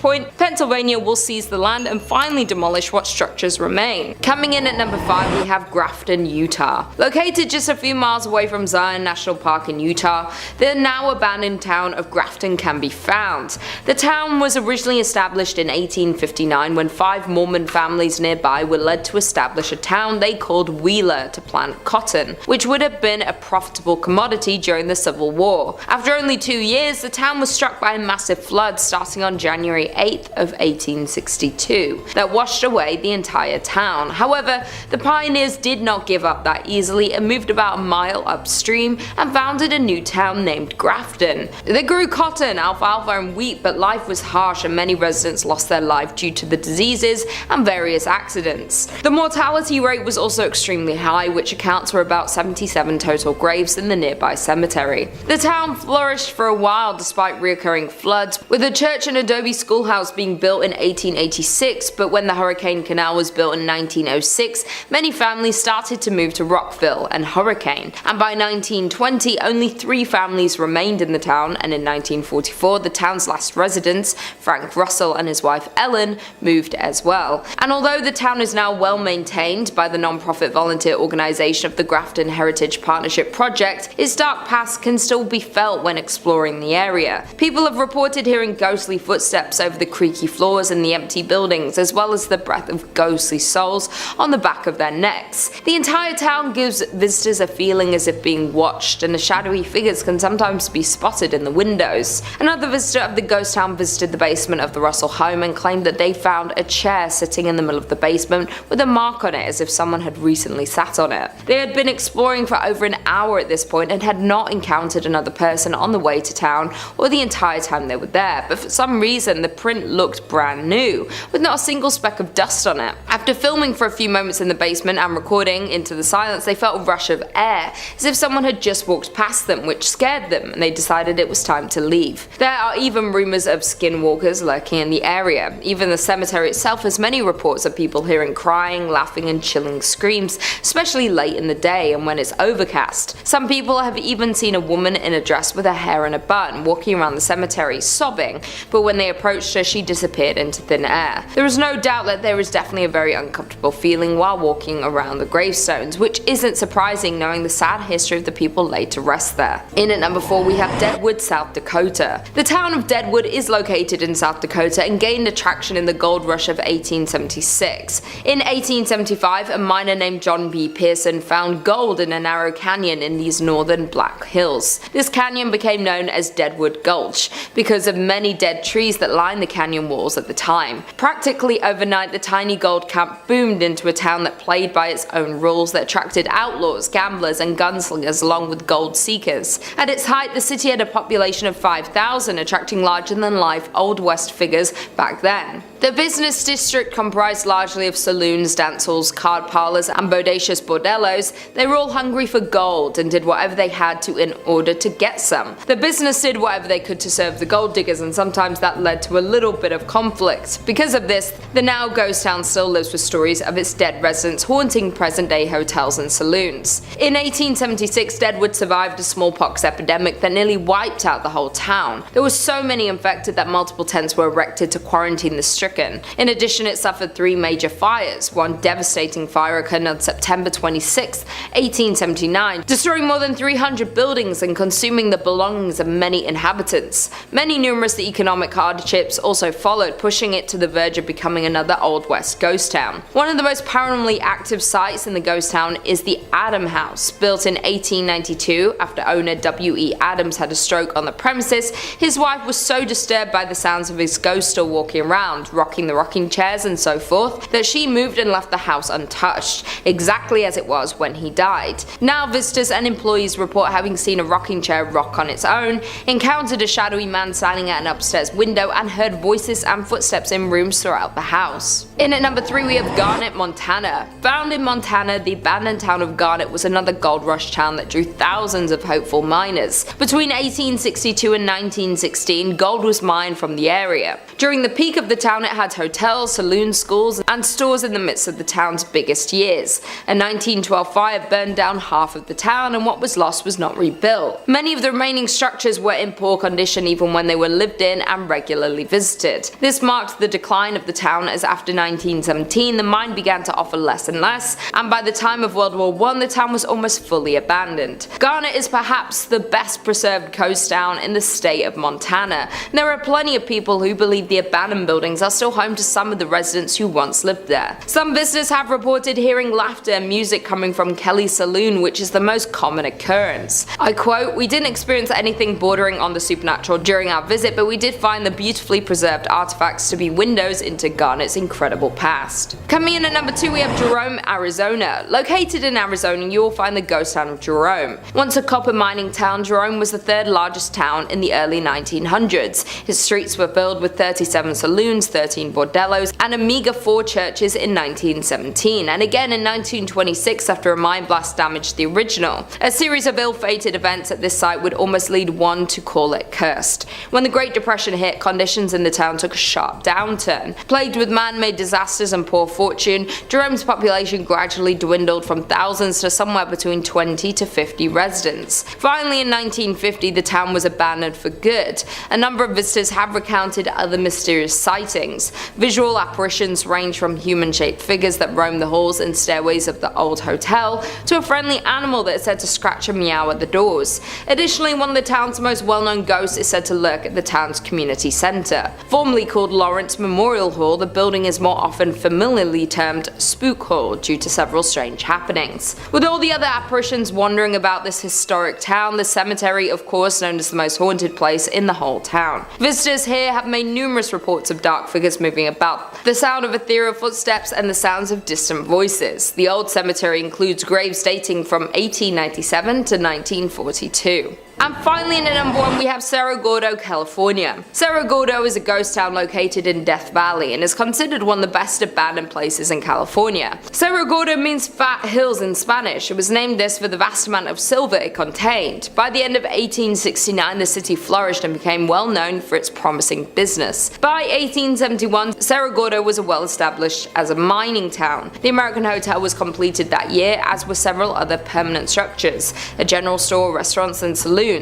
point Pennsylvania will seize the land and finally demolish what structures remain. Coming in at number 5, we have Grafton, Utah. Located just a few miles away from Zion National Park in Utah, the now abandoned town of Grafton can be found. The town was originally established in 1859 when 5 Mormon families nearby were led to establish a town they called Wheeler to plant cotton, which would have been a profitable commodity during the Civil War. After only 2 years, the town was struck by a massive flood starting on January 8th of 1862 that washed away the entire town. However, the pioneers did not give up up that easily and moved about a mile upstream and founded a new town named Grafton. They grew cotton, alfalfa and wheat, but life was harsh and many residents lost their life due to the diseases and various accidents. The mortality rate was also extremely high, which accounts for about 77 total graves in the nearby cemetery. The town flourished for a while despite recurring floods, with a church and adobe schoolhouse being built in 1886, but when the Hurricane Canal was built in 1906, many families started to move to Rockville and Hurricane, and by 1920 only 3 families remained in the town, and in 1944 the town's last residents, Frank Russell and his wife Ellen, moved as well. And although the town is now well maintained by the non-profit volunteer organisation of the Grafton Heritage Partnership Project, its dark past can still be felt when exploring the area. People have reported hearing ghostly footsteps over the creaky floors in the empty buildings, as well as the breath of ghostly souls on the back of their necks. The entire town gives visitors a feeling as if being watched, and the shadowy figures can sometimes be spotted in the windows. Another visitor of the ghost town visited the basement of the Russell home and claimed that they found a chair sitting in the middle of the basement with a mark on it as if someone had recently sat on it. They had been exploring for over an hour at this point and had not encountered another person on the way to town or the entire time they were there, but for some reason the print looked brand new, with not a single speck of dust on it. After filming for a few moments in the basement and recording into the silence, they felt a rush of air, as if someone had just walked past them, which scared them, and they decided it was time to leave. There are even rumours of skinwalkers lurking in the area. Even the cemetery itself has many reports of people hearing crying, laughing and chilling screams, especially late in the day and when it's overcast. Some people have even seen a woman in a dress with her hair in a bun walking around the cemetery sobbing, but when they approached her she disappeared into thin air. There is no doubt that there is definitely a very uncomfortable feeling while walking around the gravestones, which isn't surprising knowing the sad history of the people laid to rest there. In at number 4 we have Deadwood, South Dakota. The town of Deadwood is located in South Dakota and gained attraction in the gold rush of 1876. In 1875, a miner named John B. Pearson found gold in a narrow canyon in these northern Black Hills. This canyon became known as Deadwood Gulch because of many dead trees that lined the canyon walls at the time. Practically overnight, the tiny gold camp boomed into a town that played by its own rules that attracted outlaws, gamblers and gunslingers along with gold seekers. At its height, the city had a population of 5,000, attracting larger-than-life Old West figures back then. The business district comprised largely of saloons, dance halls, card parlors, and bodacious bordellos. They were all hungry for gold and did whatever they had to in order to get some. The business did whatever they could to serve the gold diggers, and sometimes that led to a little bit of conflict. Because of this, the now ghost town still lives with stories of its dead residents haunting present-day hotels and saloons. In 1876, Deadwood survived a smallpox epidemic that nearly wiped out the whole town. There were so many infected that multiple tents were erected to quarantine the stricken. In addition, it suffered 3 major fires. One devastating fire occurred on September 26, 1879, destroying more than 300 buildings and consuming the belongings of many inhabitants. Many numerous economic hardships also followed, pushing it to the verge of becoming another Old West ghost town. One of the most paranormally active sites in the ghost town is the Adam House. Built in 1892 after owner W.E. Adams had a stroke on the premises, his wife was so disturbed by the sounds of his ghost still walking around, rocking the rocking chairs and so forth, that she moved and left the house untouched, exactly as it was when he died. Now visitors and employees report having seen a rocking chair rock on its own, encountered a shadowy man standing at an upstairs window, and heard voices and footsteps in rooms throughout the house. In at number 3 we have Garnet, Montana. Found in Montana, the abandoned town of Garnet was another gold rush town that drew thousands of hopeful miners. Between 1862 and 1916, gold was mined from the area. During the peak of the town, it had hotels, saloons, schools, and stores in the midst of the town's biggest years. A 1912 fire burned down half of the town, and what was lost was not rebuilt. Many of the remaining structures were in poor condition even when they were lived in and regularly visited. This marked the decline of the town, as after 1917 the mine began to offer less and less, and by the time of World War I the town was almost fully abandoned. Garnet is perhaps the best preserved coast town in the state of Montana. There are plenty of people who believe the abandoned buildings are still home to some of the residents who once lived there. Some visitors have reported hearing laughter and music coming from Kelly's Saloon, which is the most common occurrence. I quote, "We didn't experience anything bordering on the supernatural during our visit, but we did find the beautifully preserved artifacts to be windows into Garnet's incredible past." Coming in at number 2 we have Jerome, Arizona. Located Located in Arizona, you will find the ghost town of Jerome. Once a copper mining town, Jerome was the third largest town in the early 1900s. Its streets were filled with 37 saloons, 13 bordellos, and a meager 4 churches in 1917, and again in 1926 after a mine blast damaged the original. A series of ill-fated events at this site would almost lead one to call it cursed. When the Great Depression hit, conditions in the town took a sharp downturn. Plagued with man-made disasters and poor fortune, Jerome's population gradually dwindled from thousands to somewhere between 20 to 50 residents. Finally, in 1950, the town was abandoned for good. A number of visitors have recounted other mysterious sightings. Visual apparitions range from human-shaped figures that roam the halls and stairways of the old hotel to a friendly animal that is said to scratch and meow at the doors. Additionally, one of the town's most well-known ghosts is said to lurk at the town's community center. Formerly called Lawrence Memorial Hall, the building is more often familiarly termed Spook Hall due to several strange happenings. With all the other apparitions wandering about this historic town, the cemetery, of course, known as the most haunted place in the whole town. Visitors here have made numerous reports of dark figures moving about, the sound of ethereal footsteps, and the sounds of distant voices. The old cemetery includes graves dating from 1897 to 1942. And finally, in at number 1, we have Cerro Gordo, California. Cerro Gordo is a ghost town located in Death Valley and is considered one of the best abandoned places in California. Cerro Gordo means fat hills in Spanish. It was named this for the vast amount of silver it contained. By the end of 1869, the city flourished and became well known for its promising business. By 1871, Cerro Gordo was well established as a mining town. The American Hotel was completed that year, as were several other permanent structures, a general store, restaurants, and saloons.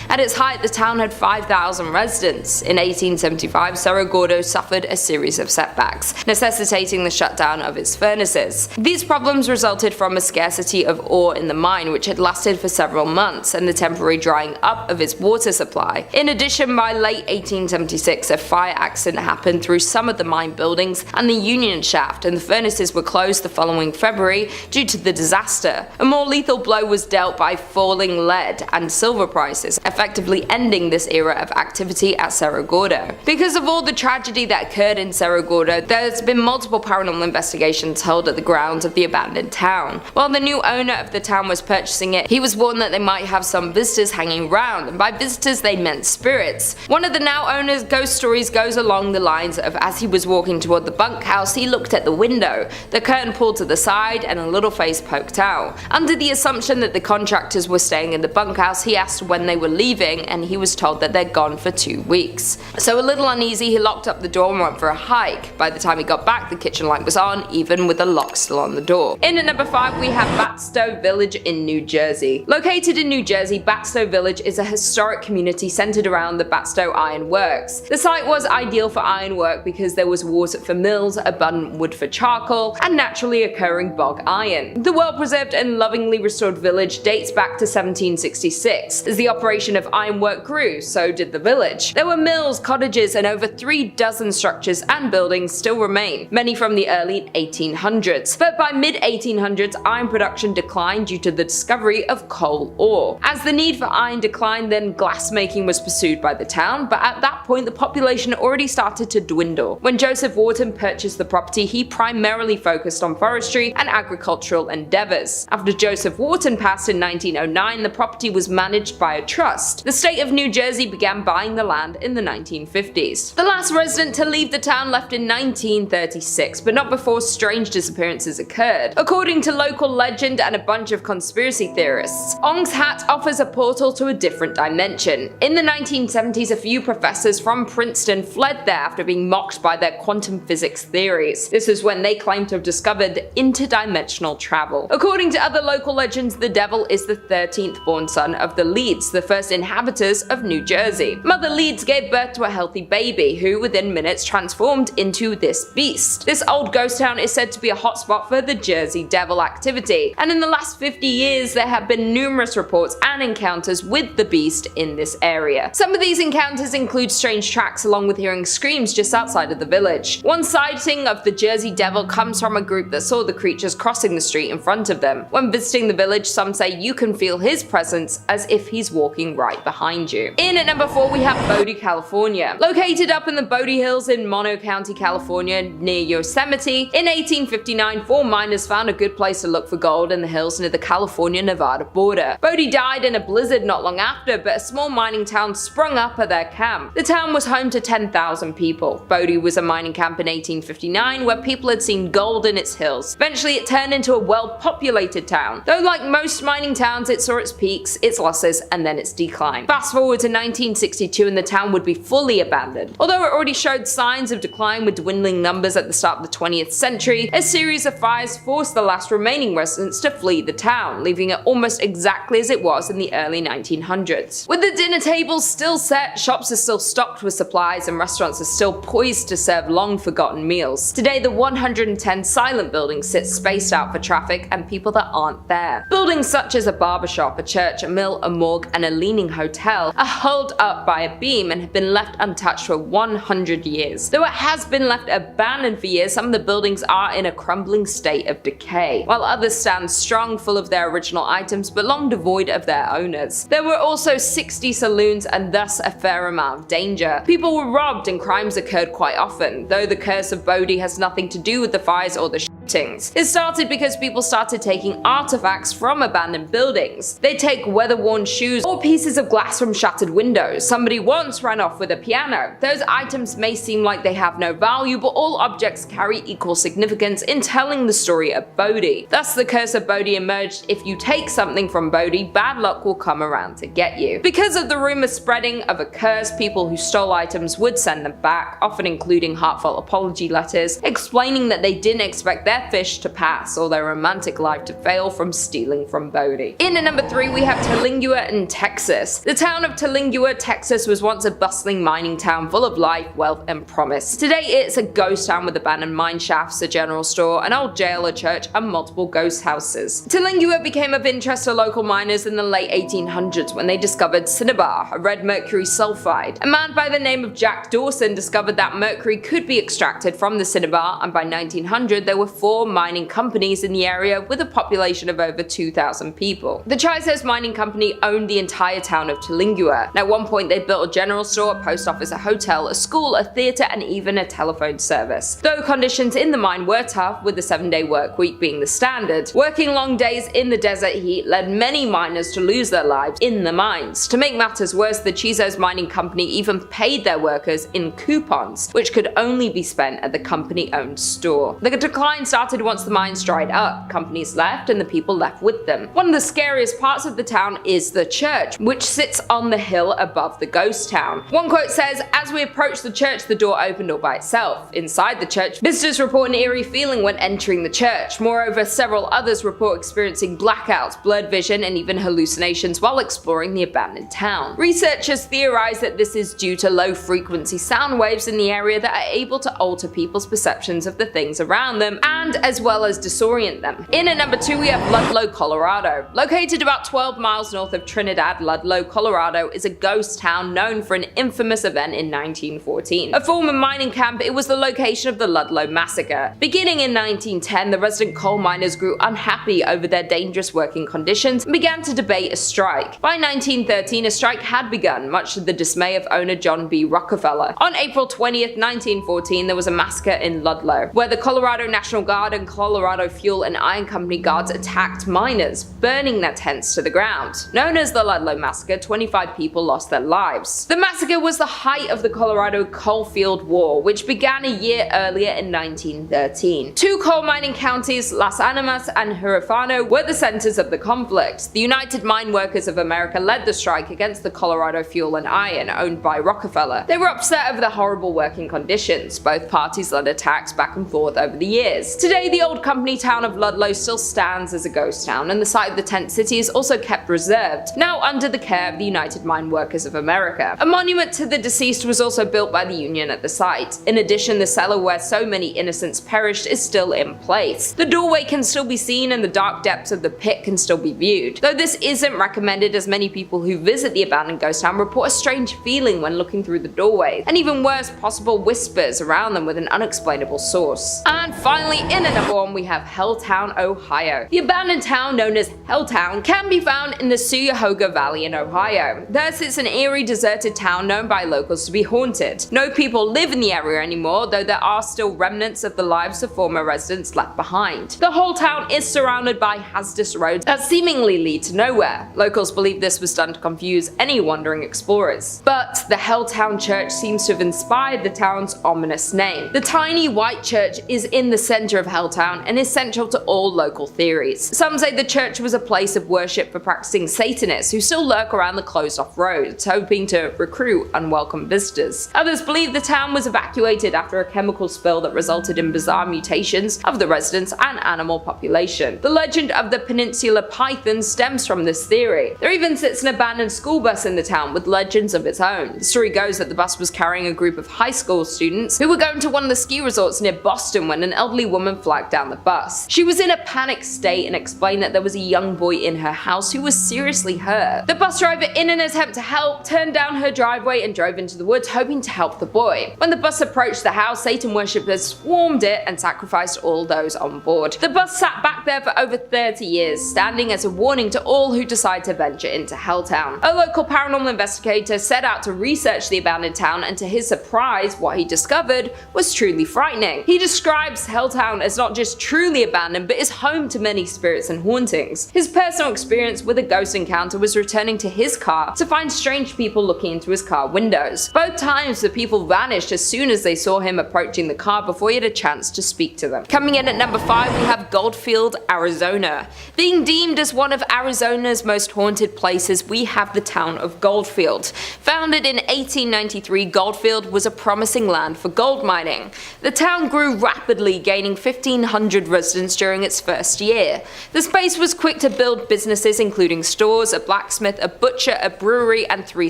At its height, the town had 5,000 residents. In 1875, Cerro Gordo suffered a series of setbacks, necessitating the shutdown of its furnaces. These problems resulted from a scarcity of ore in the mine, which had lasted for several months, and the temporary drying up of its water supply. In addition, by late 1876, a fire accident happened through some of the mine buildings and the union shaft, and the furnaces were closed the following February due to the disaster. A more lethal blow was dealt by falling lead and silver prices, effectively ending this era of activity at Cerro Gordo. Because of all the tragedy that occurred in Cerro Gordo, there's been multiple paranormal investigations held at the grounds of the abandoned town. While the new owner of the town was purchasing it, he was warned that they might have some visitors hanging around, and by visitors they meant spirits. One of the now owner's ghost stories goes along the lines of, as he was walking toward the bunkhouse, he looked at the window, the curtain pulled to the side and a little face poked out. Under the assumption that the contractors were staying in the bunkhouse, he asked when they were leaving, and he was told that they're gone for 2 weeks. So a little uneasy, he locked up the door and went for a hike. By the time he got back, the kitchen light was on, even with the lock still on the door. In at number 5, we have Batstow Village in New Jersey. Located in New Jersey, Batstow Village is a historic community centered around the Batstow Iron Works. The site was ideal for iron work because there was water for mills, abundant wood for charcoal, and naturally occurring bog iron. The well-preserved and lovingly restored village dates back to 1766. As the operation of ironwork grew, so did the village. There were mills, cottages, and over 3 dozen structures and buildings still remain, many from the early 1800s. But by mid-1800s, iron production declined due to the discovery of coal ore. As the need for iron declined, then glassmaking was pursued by the town, but at that point the population already started to dwindle. When Joseph Wharton purchased the property, he primarily focused on forestry and agricultural endeavors. After Joseph Wharton passed in 1909, the property was managed by a trust. The state of New Jersey began buying the land in the 1950s. The last resident to leave the town left in 1936, but not before strange disappearances occurred. According to local legend and a bunch of conspiracy theorists, Ong's Hat offers a portal to a different dimension. In the 1970s, a few professors from Princeton fled there after being mocked by their quantum physics theories. This is when they claimed to have discovered interdimensional travel. According to other local legends, the devil is the 13th born son of the Leeds, the first inhabitants of New Jersey. Mother Leeds gave birth to a healthy baby, who within minutes transformed into this beast. This old ghost town is said to be a hotspot for the Jersey Devil activity, and in the last 50 years there have been numerous reports and encounters with the beast in this area. Some of these encounters include strange tracks along with hearing screams just outside of the village. One sighting of the Jersey Devil comes from a group that saw the creatures crossing the street in front of them. When visiting the village, some say you can feel his presence as if he's he's walking right behind you. In at number 4 we have Bodie, California. Located up in the Bodie Hills in Mono County, California, near Yosemite, in 1859 4 miners found a good place to look for gold in the hills near the California-Nevada border. Bodie died in a blizzard not long after, but a small mining town sprung up at their camp. The town was home to 10,000 people. Bodie was a mining camp in 1859 where people had seen gold in its hills. Eventually it turned into a well-populated town, though like most mining towns it saw its peaks, its losses, and then its decline. Fast forward to 1962 and the town would be fully abandoned. Although it already showed signs of decline with dwindling numbers at the start of the 20th century, a series of fires forced the last remaining residents to flee the town, leaving it almost exactly as it was in the early 1900s. With the dinner tables still set, shops are still stocked with supplies, and restaurants are still poised to serve long-forgotten meals. Today the 110 silent buildings sit spaced out for traffic and people that aren't there. Buildings such as a barbershop, a church, a mill, a morgue, and a leaning hotel are held up by a beam and have been left untouched for 100 years. Though it has been left abandoned for years, some of the buildings are in a crumbling state of decay, while others stand strong, full of their original items but long devoid of their owners. There were also 60 saloons and thus a fair amount of danger. People were robbed and crimes occurred quite often, though the curse of Bodie has nothing to do with the fires or the shootings. It started because people started taking artifacts from abandoned buildings. They take weather-worn shoes or pieces of glass from shattered windows. Somebody once ran off with a piano. Those items may seem like they have no value, but all objects carry equal significance in telling the story of Bodie. Thus the curse of Bodie emerged: if you take something from Bodie, bad luck will come around to get you. Because of the rumor spreading of a curse, people who stole items would send them back, often including heartfelt apology letters, explaining that they didn't expect their fish to pass or their romantic life to fail from stealing from Bodie. In at number 3 we have Tellingua in Texas. The town of Tellingua, Texas was once a bustling mining town full of life, wealth, and promise. Today it's a ghost town with abandoned mine shafts, a general store, an old jail, a church, and multiple ghost houses. Tellingua became of interest to local miners in the late 1800s when they discovered cinnabar, a red mercury sulfide. A man by the name of Jack Dawson discovered that mercury could be extracted from the cinnabar, and by 1900 there were 4 mining companies in the area with a population of over 2,000 people. The Chisos Mining Company owned the entire town of Tellingua, and at one point they built a general store, a post office, a hotel, a school, a theatre, and even a telephone service. Though conditions in the mine were tough, with the 7-day work week being the standard, working long days in the desert heat led many miners to lose their lives in the mines. To make matters worse, the Chisos Mining Company even paid their workers in coupons, which could only be spent at the company-owned store. The decline started once the mines dried up. Companies left and the people left with them. One of the scariest parts of the town is the church, which sits on the hill above the ghost town. One quote says, "As we approached the church, the door opened all by itself. Inside the church, visitors report an eerie feeling when entering the church. Moreover, several others report experiencing blackouts, blurred vision, and even hallucinations while exploring the abandoned town." Researchers theorize that this is due to low-frequency sound waves in the area that are able to alter people's perceptions of the things around them, and as well as disorient them. In at number 2 we have Ludlow, Colorado. Located about 12 miles north of Trinidad, Ludlow, Colorado is a ghost town known for an infamous event in 1914. A former mining camp, it was the location of the Ludlow massacre. Beginning in 1910, the resident coal miners grew unhappy over their dangerous working conditions and began to debate a strike. By 1913, a strike had begun, much to the dismay of owner John B. Rockefeller. On April 20th, 1914, there was a massacre in Ludlow, where the Colorado National Guard and Colorado Fuel and Iron Company guards attacked miners, burning their tents to the ground. Known as the Ludlow Massacre, 25 people lost their lives. The massacre was the height of the Colorado Coalfield War, which began a year earlier in 1913. 2 coal mining counties, Las Animas and Huerfano, were the centers of the conflict. The United Mine Workers of America led the strike against the Colorado Fuel and Iron, owned by Rockefeller. They were upset over the horrible working conditions. Both parties led attacks back and forth over the years. Today, the old company town of Ludlow still stands as a ghost town, and the site of the tent city is also kept reserved, now under the care of the United Mine Workers of America. A monument to the deceased was also built by the Union at the site. In addition, the cellar where so many innocents perished is still in place. The doorway can still be seen and the dark depths of the pit can still be viewed. Though this isn't recommended, as many people who visit the abandoned ghost town report a strange feeling when looking through the doorway, and even worse, possible whispers around them with an unexplainable source. And finally, In at number 1 we have Helltown, Ohio. The abandoned town known as Helltown can be found in the Cuyahoga Valley in Ohio. Thus it's an eerie deserted town known by locals to be haunted. No people live in the area anymore, though there are still remnants of the lives of former residents left behind. The whole town is surrounded by hazardous roads that seemingly lead to nowhere. Locals believe this was done to confuse any wandering explorers. But the Helltown Church seems to have inspired the town's ominous name. The tiny white church is in the center of Helltown and is central to all local theories. Some say the church was a place of worship for practicing Satanists who still lurk around the closed-off roads, hoping to recruit unwelcome visitors. Others believe the town was evacuated after a chemical spill that resulted in bizarre mutations of the residents and animal population. The legend of the peninsula python stems from this theory. There even sits an abandoned school bus in the town with legends of its own. The story goes that the bus was carrying a group of high school students who were going to one of the ski resorts near Boston when an elderly woman flagged down the bus. She was in a panicked state and explained that there was a young boy in her house who was seriously hurt. The bus driver, in an attempt to help, turned down her driveway and drove into the woods hoping to help the boy. When the bus approached the house, Satan worshippers swarmed it and sacrificed all those on board. The bus sat back there for over 30 years, standing as a warning to all who decide to venture into Helltown. A local paranormal investigator set out to research the abandoned town, and to his surprise, what he discovered was truly frightening. He describes Helltown as not just truly abandoned, but is home to many spirits and hauntings. His personal experience with a ghost encounter was returning to his car to find strange people looking into his car windows. Both times the people vanished as soon as they saw him approaching the car before he had a chance to speak to them. Coming in at number 5 we have Goldfield, Arizona. Being deemed as one of Arizona's most haunted places, we have the town of Goldfield. Founded in 1893, Goldfield was a promising land for gold mining. The town grew rapidly, gaining 1,500 residents during its first year. The space was quick to build businesses including stores, a blacksmith, a butcher, a brewery, and 3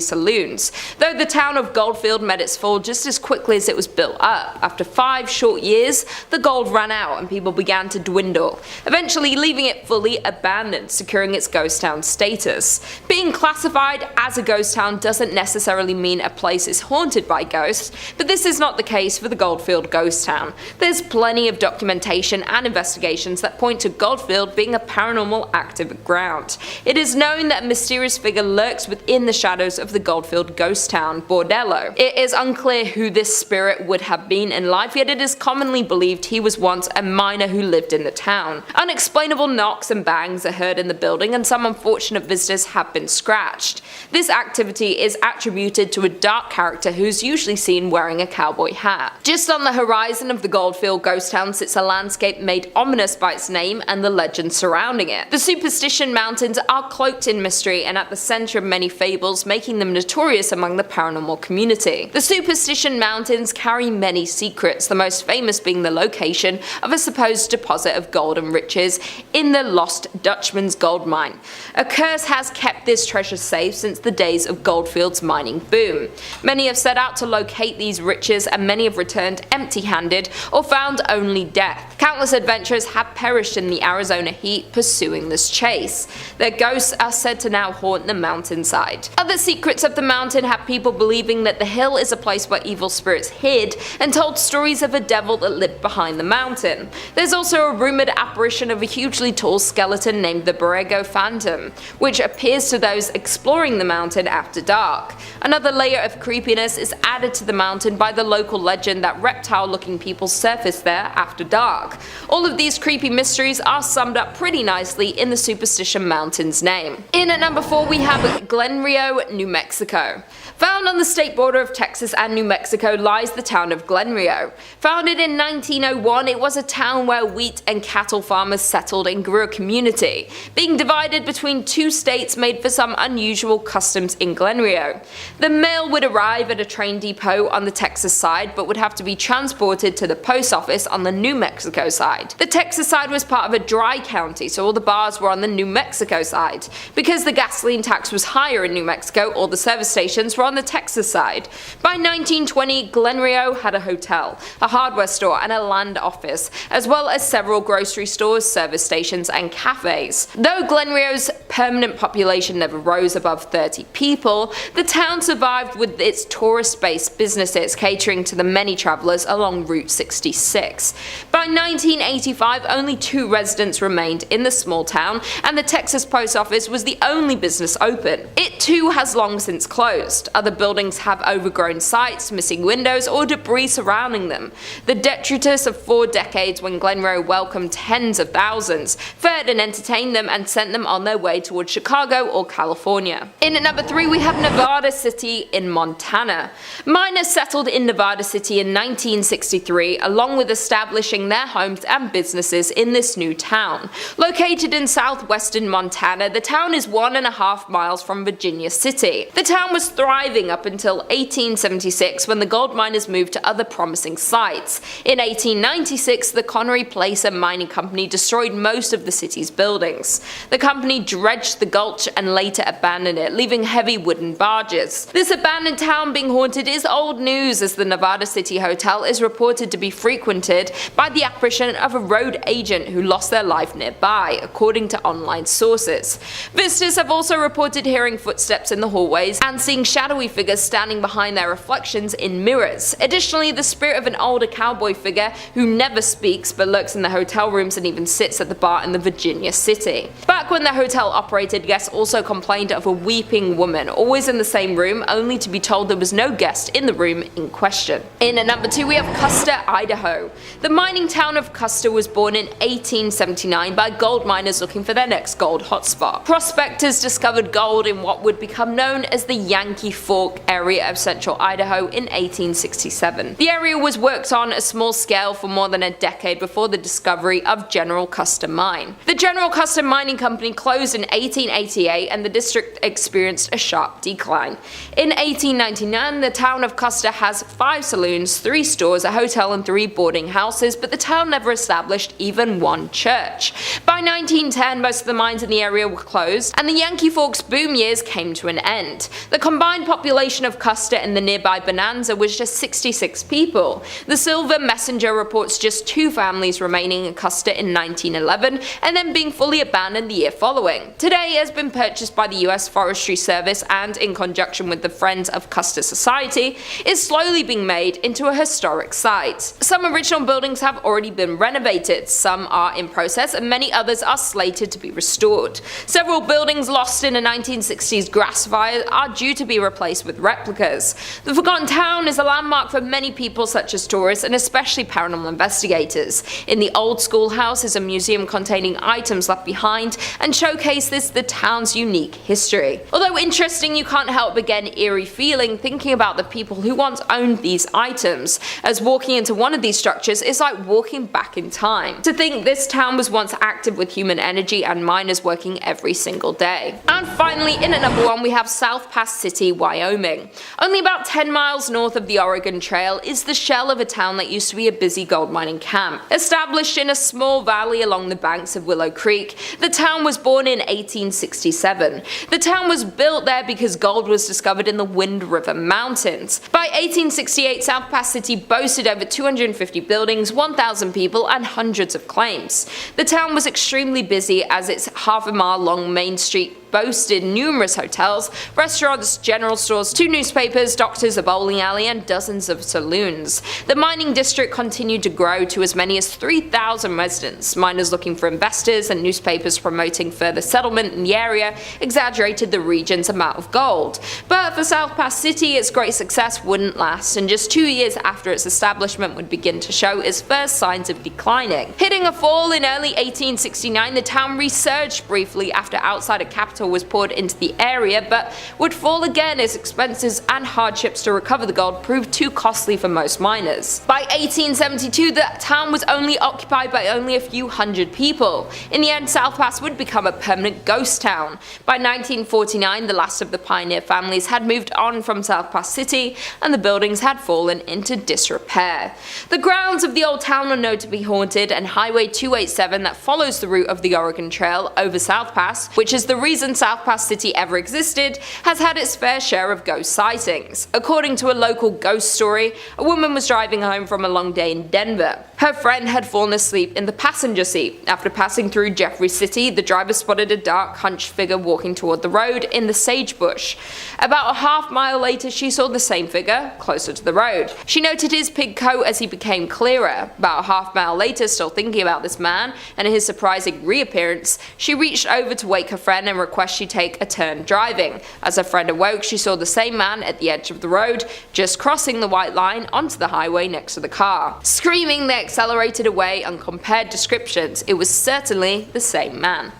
saloons. Though the town of Goldfield met its fall just as quickly as it was built up. After 5 short years, the gold ran out and people began to dwindle, eventually leaving it fully abandoned, securing its ghost town status. Being classified as a ghost town doesn't necessarily mean a place is haunted by ghosts, but this is not the case for the Goldfield ghost town. There's plenty of documentation and investigations that point to Goldfield being a paranormal active ground. It is known that a mysterious figure lurks within the shadows of the Goldfield ghost town, Bordello. It is unclear who this spirit would have been in life, yet it is commonly believed he was once a miner who lived in the town. Unexplainable knocks and bangs are heard in the building, and some unfortunate visitors have been scratched. This activity is attributed to a dark character who's usually seen wearing a cowboy hat. Just on the horizon of the Goldfield ghost town sits a landscape made ominous by its name and the legend surrounding it. The Superstition Mountains are cloaked in mystery and at the center of many fables, making them notorious among the paranormal community. The Superstition Mountains carry many secrets, the most famous being the location of a supposed deposit of gold and riches in the Lost Dutchman's gold mine. A curse has kept this treasure safe since the days of Goldfield's mining boom. Many have set out to locate these riches, and many have returned empty-handed or found only death. Countless adventurers have perished in the Arizona heat pursuing this chase. Their ghosts are said to now haunt the mountainside. Other secrets of the mountain have people believing that the hill is a place where evil spirits hid and told stories of a devil that lived behind the mountain. There's also a rumored apparition of a hugely tall skeleton named the Borrego Phantom, which appears to those exploring the mountain after dark. Another layer of creepiness is added to the mountain by the local legend that reptile-looking people surface there after dark. All of these creepy mysteries are summed up pretty nicely in the Superstition Mountain's name. In at number 4 we have Glen Rio, New Mexico. Found on the state border of Texas and New Mexico lies the town of Glen Rio. Founded in 1901, it was a town where wheat and cattle farmers settled and grew a community. Being divided between 2 states made for some unusual customs in Glen Rio. The mail would arrive at a train depot on the Texas side, but would have to be transported to the post office on the New Mexico side. The Texas side was part of a dry county, so all the bars were on the New Mexico side. Because the gasoline tax was higher in New Mexico, all the service stations were on the Texas side. By 1920, Glen Rio had a hotel, a hardware store, and a land office, as well as several grocery stores, service stations, and cafes. Though Glen Rio's permanent population never rose above 30 people, the town survived with its tourist-based businesses catering to the many travelers along Route 66. By 1985, only 2 residents remained in the small town, and the Texas post office was the only business open. It too has long since closed. Other buildings have overgrown sites, missing windows, or debris surrounding them. The detritus of 4 decades when Glenroe welcomed tens of thousands, fed and entertained them, and sent them on their way towards Chicago or California. In at number 3, we have Nevada City in Montana. Miners settled in Nevada City in 1963, along with establishing their homes and businesses in this new town. Located in southwestern Montana, the town is 1.5 miles from Virginia City. The town was thriving up until 1876, when the gold miners moved to other promising sites. In 1896, the Connery Placer Mining Company destroyed most of the city's buildings. The company dredged the gulch and later abandoned it, leaving heavy wooden barges. This abandoned town being haunted is old news, as the Nevada City Hotel is reported to be frequented by the apparition of a road agent who lost their life nearby, according to online sources. Visitors have also reported hearing footsteps in the hallways and seeing shadowy figures standing behind their reflections in mirrors. Additionally, the spirit of an older cowboy figure who never speaks but lurks in the hotel rooms and even sits at the bar in the Virginia City. Back when the hotel operated, guests also complained of a weeping woman, always in the same room, only to be told there was no guest in the room in question. In at number 2, we have Custer, Idaho. The mining town of Custer was born in 1879 by gold miners looking for their next gold hotspot. Prospectors discovered gold in what would become known as the Yankee Fork area of central Idaho in 1867. The area was worked on a small scale for more than a decade before the discovery of General Custer Mine. The General Custer Mining Company closed in 1888, and the district experienced a sharp decline. In 1899, the town of Custer has 5 saloons, 3 stores, a hotel, and 3 boarding houses, but the town never established even one church. By 1910, most of the mines in the area were closed, and the Yankee Forks boom years came to an end. The combined population of Custer and the nearby Bonanza was just 66 people. The Silver Messenger reports just 2 families remaining in Custer in 1911, and then being fully abandoned the year following. Today it has been purchased by the US Forestry Service, and in conjunction with the Friends of Custer Society, is slowly being made into a historic site. Some original buildings have already been renovated, some are in process, and many others are slated to be restored. Several buildings lost in a 1960s grass fire are due to be replaced with replicas. The Forgotten Town is a landmark for many people, such as tourists and especially paranormal investigators. In the old schoolhouse is a museum containing items left behind and showcases the town's unique history. Although interesting, you can't help but get an eerie feeling thinking about the people who once owned these items, as walking into one of these structures is like walking back in time. To think this town was once active with human energy and miners working every single day. And finally, in at number 1, we have South Pass City, Wyoming. Only about 10 miles north of the Oregon Trail is the shell of a town that used to be a busy gold mining camp. Established in a small valley along the banks of Willow Creek, the town was born in 1867. The town was built there because gold was discovered in the Wind River Mountains. By 1868, South Pass City boasted over 250 buildings, 1,000 people, and hundreds of claims. The town was extremely busy, as its half-a-mile-long main street boasted numerous hotels, restaurants, general stores, 2 newspapers, doctors, a bowling alley, and dozens of saloons. The mining district continued to grow to as many as 3,000 residents. Miners looking for investors and newspapers promoting further settlement in the area exaggerated the region's amount of gold. But for South Pass City, its great success wouldn't last, and just 2 years after its establishment would begin to show its first signs of declining. Hitting a fall in early 1869, the town resurged briefly after outside a capital was poured into the area, but would fall again as expenses and hardships to recover the gold proved too costly for most miners. By 1872, the town was only occupied by only a few hundred people. In the end, South Pass would become a permanent ghost town. By 1949, the last of the pioneer families had moved on from South Pass City, and the buildings had fallen into disrepair. The grounds of the old town are known to be haunted, and Highway 287 that follows the route of the Oregon Trail over South Pass, which is the reason South Pass City ever existed, has had its fair share of ghost sightings. According to a local ghost story, a woman was driving home from a long day in Denver. Her Her friend had fallen asleep in the passenger seat. After passing through Jeffrey City, the driver spotted a dark, hunched figure walking toward the road in the sagebrush. About a half-mile later, she saw the same figure closer to the road. She noted his pig coat as he became clearer. About a half-mile later, still thinking about this man and his surprising reappearance, she reached over to wake her friend and request she take a turn driving. As her friend awoke, she saw the same man at the edge of the road, just crossing the white line onto the highway next to the car. Screaming, they accelerated away and compared descriptions. It was certainly the same man.